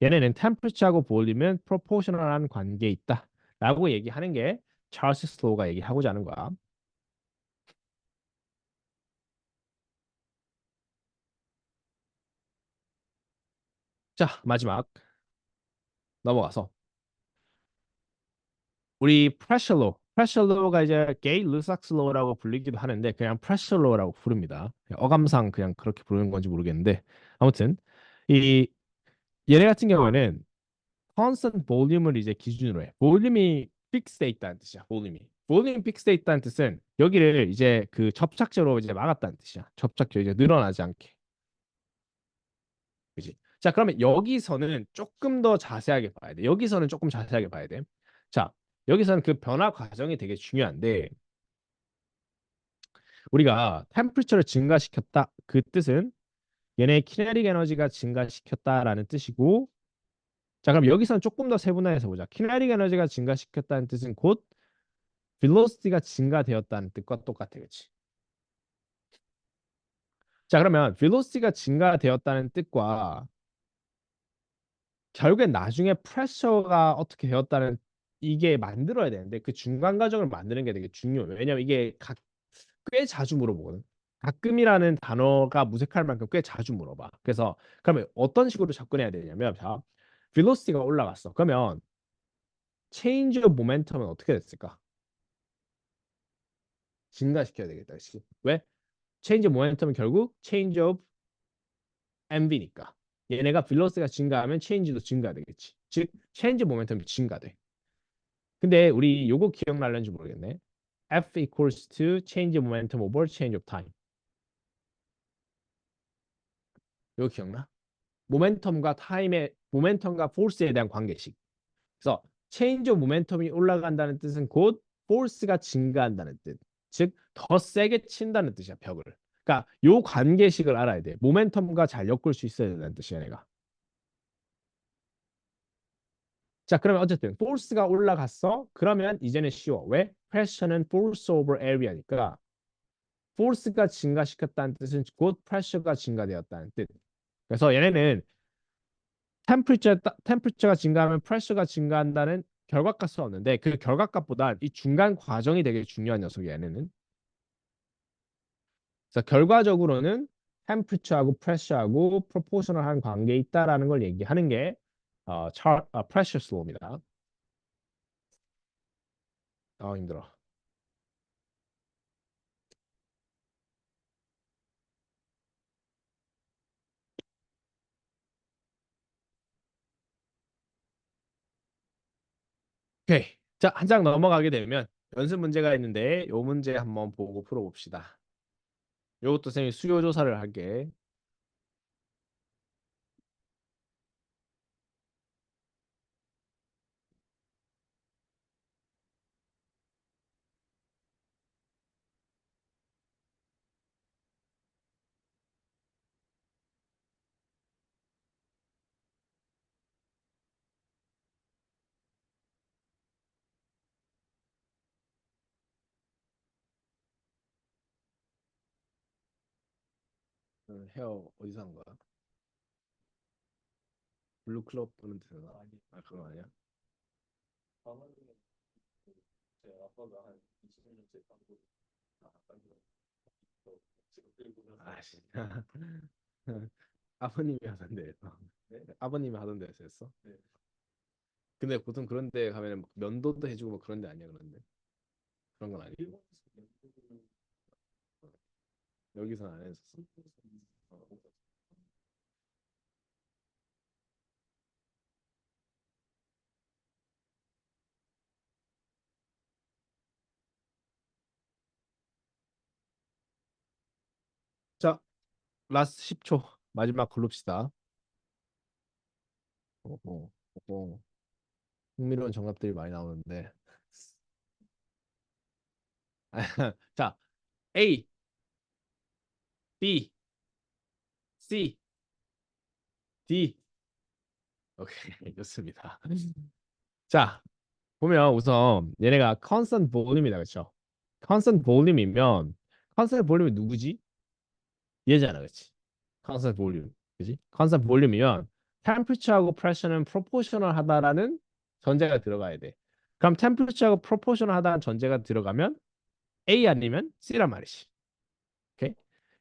얘네는 템퍼처하고 볼륨은 프로포셔널한 관계에 있다, 라고 얘기하는 게 찰스 슬로우가 얘기하고자 하는 거야. 자, 마지막 넘어가서 우리 pressure law가 이제 게이-르삭스 law라고 불리기도 하는데 그냥 pressure law라고 부릅니다. 어감상 그냥 그렇게 부르는 건지 모르겠는데 아무튼 이 얘네 같은 경우에는 constant volume을 이제 기준으로 해. 볼륨이 픽스돼 있다는 뜻이야. 볼륨이 픽스돼 있다는 뜻은 여기를 이제 그 접착제로 이제 막았다는 뜻이야. 접착제 이제 늘어나지 않게. 그지? 자, 그러면 여기서는 조금 더 자세하게 봐야 돼. 여기서는 조금 자세하게 봐야 돼. 자, 여기서는 그 변화 과정이 되게 중요한데 우리가 템퍼처를 증가시켰다. 그 뜻은 얘네 키네틱 에너지가 증가시켰다라는 뜻이고 자, 그럼 여기서는 조금 더 세분화해서 보자. 키네틱 에너지가 증가시켰다는 뜻은 곧 velocity가 증가되었다는 뜻과 똑같아, 그렇지? 자, 그러면 velocity가 증가되었다는 뜻과 결국엔 나중에 프레셔가 어떻게 되었다는 이게 만들어야 되는데 그 중간 과정을 만드는 게 되게 중요해요. 왜냐면 이게 꽤 자주 물어보거든. 가끔이라는 단어가 무색할 만큼 꽤 자주 물어봐. 그래서 그러면 어떤 식으로 접근해야 되냐면 자, velocity가 올라갔어. 그러면 change of momentum은 어떻게 됐을까? 증가시켜야 되겠다. 그치? 왜? change of momentum은 결국 change of mv니까. 얘네가 velocity가 증가하면 change도 증가되겠지. 즉 change of momentum이 증가돼. 근데 우리 요거 기억날는지 모르겠네. F equals to change of momentum over change of time. 요거 기억나? 모멘텀과 타임의 모멘텀과 포스에 대한 관계식. 그래서 change of momentum이 올라간다는 뜻은 곧 force가 증가한다는 뜻. 즉 더 세게 친다는 뜻이야, 벽을. 그러니까 요 관계식을 알아야 돼. 모멘텀과 잘 엮을 수 있어야 된다는 뜻이야, 내가. 자, 그러면 어쨌든 force가 올라갔어. 그러면 이제는 쉬워. 왜? pressure는 force over area니까 force가 증가시켰다는 뜻은 곧 pressure가 증가되었다는 뜻. 그래서 얘네는 템퍼처가 증가하면 프레셔가 증가한다는 결과값은 없는데 그 결과값보다 이 중간 과정이 되게 중요한 녀석이야 얘네는. 그래서 결과적으로는 템퍼처하고 프레셔하고 프로포셔널한 관계에 있다라는 걸 얘기하는 게 프레셔스 로입니다. 힘들어. 오케이. 자, 한 장 넘어가게 되면 연습 문제가 있는데 요 문제 한번 보고 풀어봅시다. 요것도 쌤이 수요 조사를 할게. 헤어 어디서 한 거야? 블루클럽 보는 데서 아 그거 아니야? 아 진짜 아버님이 하던 데에서 아버님이 하던 데에서 했어? 근데 보통 그런 데 가면 면도도 해주고 뭐 그런 데 아니야 그런데 그런 건 아니고 여기서는 안 했었어. 자 라스트 10초 마지막 고릅시다. 어, 어. 흥미로운 정답들이 많이 나오는데 자 A, B, C, D 오케이 좋습니다. 자 보면 우선 얘네가 constant volume이다 그렇죠? constant volume이면 constant volume이 누구지? 얘잖아 그렇지? constant volume 그지? constant volume이면 temperature하고 pressure는 proportional 하다라는 전제가 들어가야 돼. 그럼 temperature하고 proportional 하다는 전제가 들어가면 A 아니면 C란 말이지. 오케이?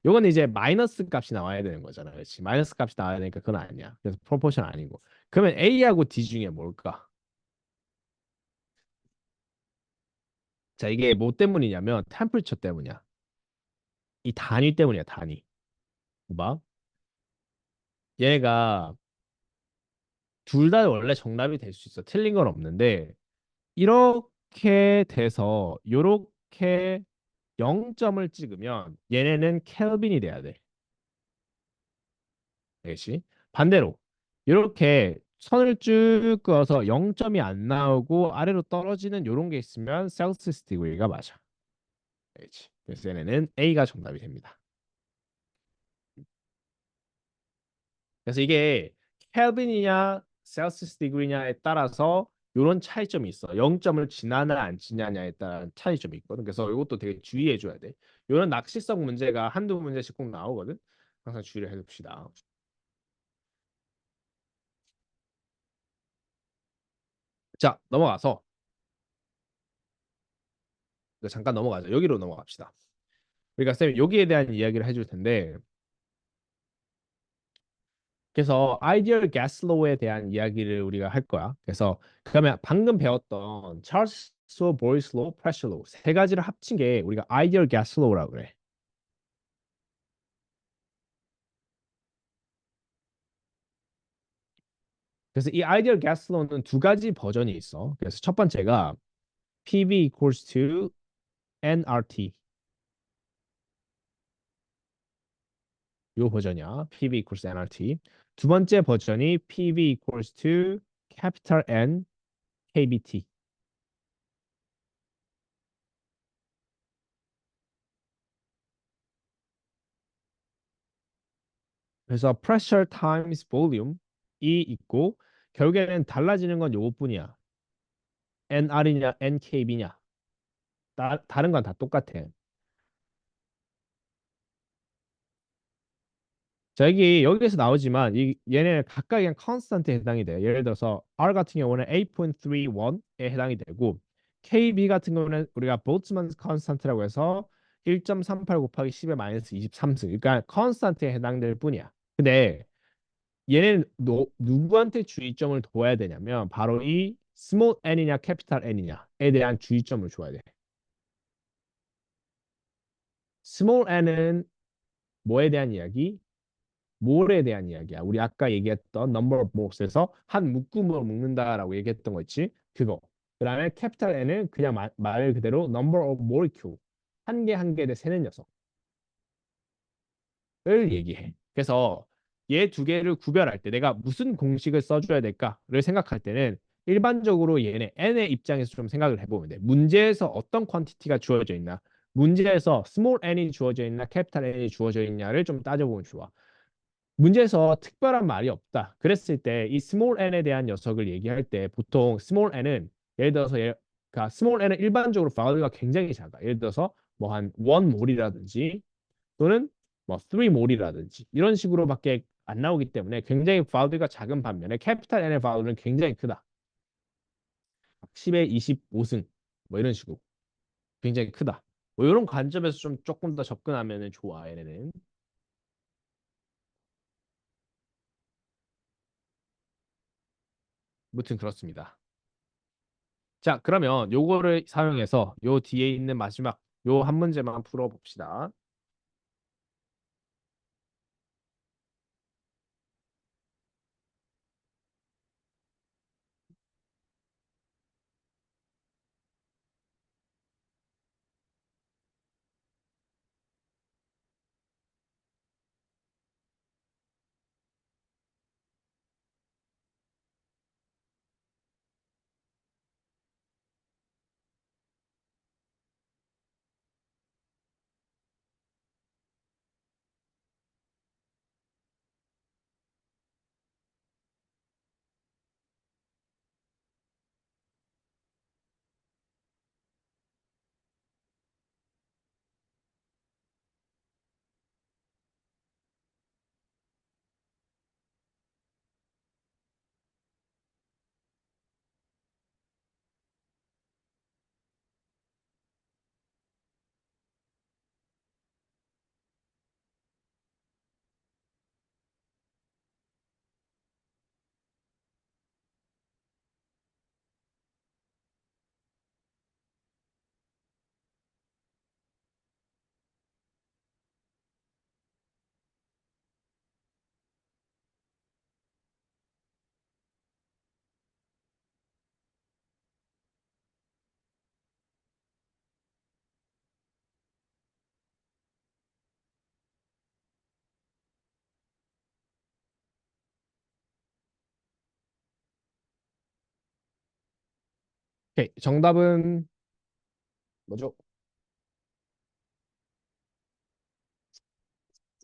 요건 이제 마이너스 값이 나와야 되는 거잖아. 그렇지? 마이너스 값이 나와야 되니까 그건 아니야. 그래서 프로포션 아니고. 그러면 A하고 D 중에 뭘까? 자, 이게 뭐 때문이냐면 템퍼처 때문이야. 이 단위 때문이야, 단위. 봐. 얘가 둘 다 원래 정답이 될 수 있어. 틀린 건 없는데 이렇게 돼서 요렇게 0점을 찍으면 얘네는 켈빈이 돼야 돼. 알겠지? 반대로 이렇게 선을 쭉 그어서 0점이 안 나오고 아래로 떨어지는 요런 게 있으면 셀시우스 디그리가 맞아. 알겠지? 그래서 얘네는 A가 정답이 됩니다. 그래서 이게 켈빈이냐 셀시우스 디그리냐에 따라서 요런 차이점이 있어. 0점을 지나나 안 지나냐에 따른 차이점이 있거든. 그래서 이것도 되게 주의해 줘야 돼. 요런 낚시성 문제가 한두 문제씩 꼭 나오거든. 항상 주의를 해둡시다. 자, 넘어가서 이거 잠깐 넘어가자. 여기로 넘어갑시다. 그러니까 쌤 여기에 대한 이야기를 해줄 텐데 그래서 아이디얼 가스로우에 대한 이야기를 우리가 할 거야. 그래서 그러면 방금 배웠던 찰스 로, 보이스 로, 프레셔 로 세 가지를 합친 게 우리가 아이디얼 가스로우라고 그래. 그래서 이 아이디얼 가스로우는 두 가지 버전이 있어. 그래서 첫 번째가 PV equals to nRT 요 버전이야. PV equals nRT. 두 번째 버전이 PV equals to capital N KBT. 그래서 pressure times volume이 있고 결국에는 달라지는 건 요것뿐이야. NR이냐 NKB냐 다른 건 다 똑같아. 자 여기에서 나오지만 얘네 각각의 컨스턴트에 해당이 돼. 예를 들어서 R 같은 경우는 8.31에 해당이 되고 KB 같은 경우는 우리가 볼츠만 컨스턴트라고 해서 1.38 곱하기 10의 마이너스 23승. 그러니까 컨스턴트에 해당될 뿐이야. 근데 얘는 누구한테 주의점을 둬야 되냐면 바로 이 스몰 n이냐 캐피탈 n이냐에 대한 주의점을 줘야 돼. 스몰 n은 뭐에 대한 이야기? 몰에 대한 이야기야. 우리 아까 얘기했던 number of moles에서 한 묶음으로 묶는다라고 얘기했던 거 있지? 그거. 그다음에 캐피탈 N은 그냥 말 그대로 number of molecule 한 개 한 개에 세는 녀석을 얘기해. 그래서 얘 두 개를 구별할 때 내가 무슨 공식을 써줘야 될까를 생각할 때는 일반적으로 얘네 n의 입장에서 좀 생각을 해보면 돼. 문제에서 어떤 퀀티티가 주어져 있나? 문제에서 small n이 주어져 있나? capital n이 주어져 있냐를 좀 따져보면 좋아. 문제에서 특별한 말이 없다. 그랬을 때 이 스몰 n에 대한 녀석을 얘기할 때 보통 스몰 n은 예를 들어서 그러니까 스몰 n은 일반적으로 바울가 굉장히 작아. 예를 들어서 뭐 한 1몰이라든지 또는 뭐 3몰이라든지 이런 식으로밖에 안 나오기 때문에 굉장히 바울가 작은 반면에 캐피탈 n의 바울은 굉장히 크다. 10에 25승 뭐 이런 식으로 굉장히 크다. 뭐 이런 관점에서 좀 조금 더 접근하면 좋아 얘네는. 무튼 그렇습니다. 자, 그러면 요거를 사용해서 요 뒤에 있는 마지막 요 한 문제만 풀어봅시다. 오케이. 정답은 뭐죠?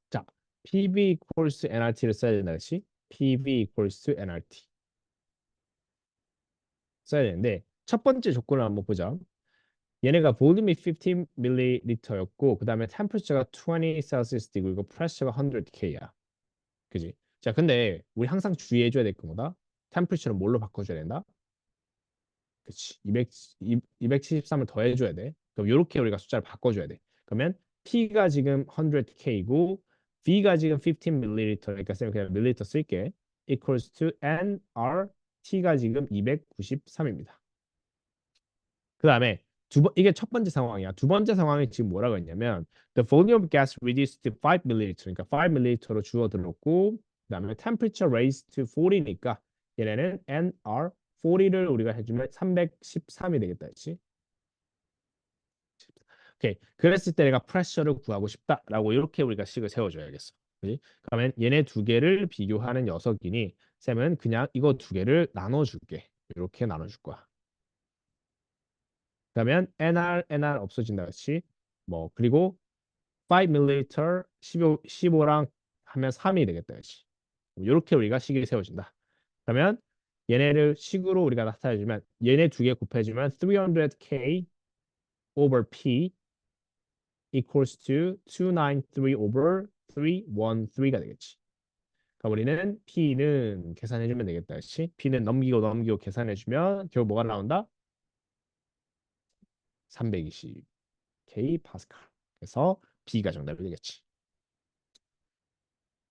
자, PV equals nRT를 써야 된다, 그렇지? PV equals nRT 써야 되는데 첫 번째 조건을 한번 보자. 얘네가 볼륨이 15ml였고 그 다음에 템퍼처가 20 셀시어스 디그리고 프레셔가 100K야. 그지? 자, 근데 우리 항상 주의해줘야 될 거보다 템퍼처를 뭘로 바꿔줘야 된다? 그치. 273을 더해줘야 돼. 그럼 이렇게 우리가 숫자를 바꿔줘야 돼. 그러면 T가 지금 100K고 V가 지금 15ml 그러니까 쌤 그냥 밀리리터 쓸게. equals to NR T가 지금 293입니다. 그 다음에 이게 첫 번째 상황이야. 두 번째 상황이 지금 뭐라고 했냐면 the volume of gas reduced to 5ml 그러니까 5ml로 줄어들었고 그 다음에 temperature raised to 40니까 얘네는 NR 40를 우리가 해주면 313이 되겠다 했지. 오케이. 그랬을 때 내가 프레셔를 구하고 싶다라고 이렇게 우리가 식을 세워줘야겠어. 그지? 그러면 얘네 두 개를 비교하는 녀석이니 쌤은 그냥 이거 두 개를 나눠줄게. 이렇게 나눠줄 거야. 그러면 NR 없어진다 그렇지? 뭐 그리고 5ml 15랑 하면 3이 되겠다 그렇지? 이렇게 우리가 식이 세워진다. 그러면 얘네를 식으로 우리가 나타내주면 얘네 두 개 곱해주면 300K over P equals to 293 over 313가 되겠지. 그럼 우리는 P는 계산해주면 되겠다 그렇지? P는 넘기고 넘기고 계산해주면 결국 뭐가 나온다? 320K 파스칼. 그래서 B가 정답이 되겠지.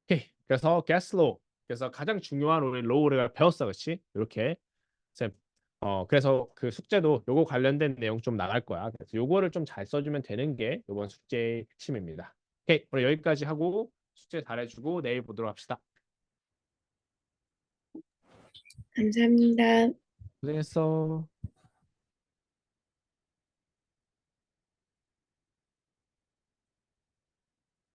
오케이. 그래서 가스로 그래서 가장 중요한 우리 로우를 배웠어, 그렇지? 이렇게 쌤. 그래서 그 숙제도 요거 관련된 내용 좀 나갈 거야. 그래서 요거를 좀 잘 써주면 되는 게 요번 숙제의 핵심입니다. 오케이. 오늘 여기까지 하고 숙제 잘해주고 내일 보도록 합시다. 감사합니다. 고생했어.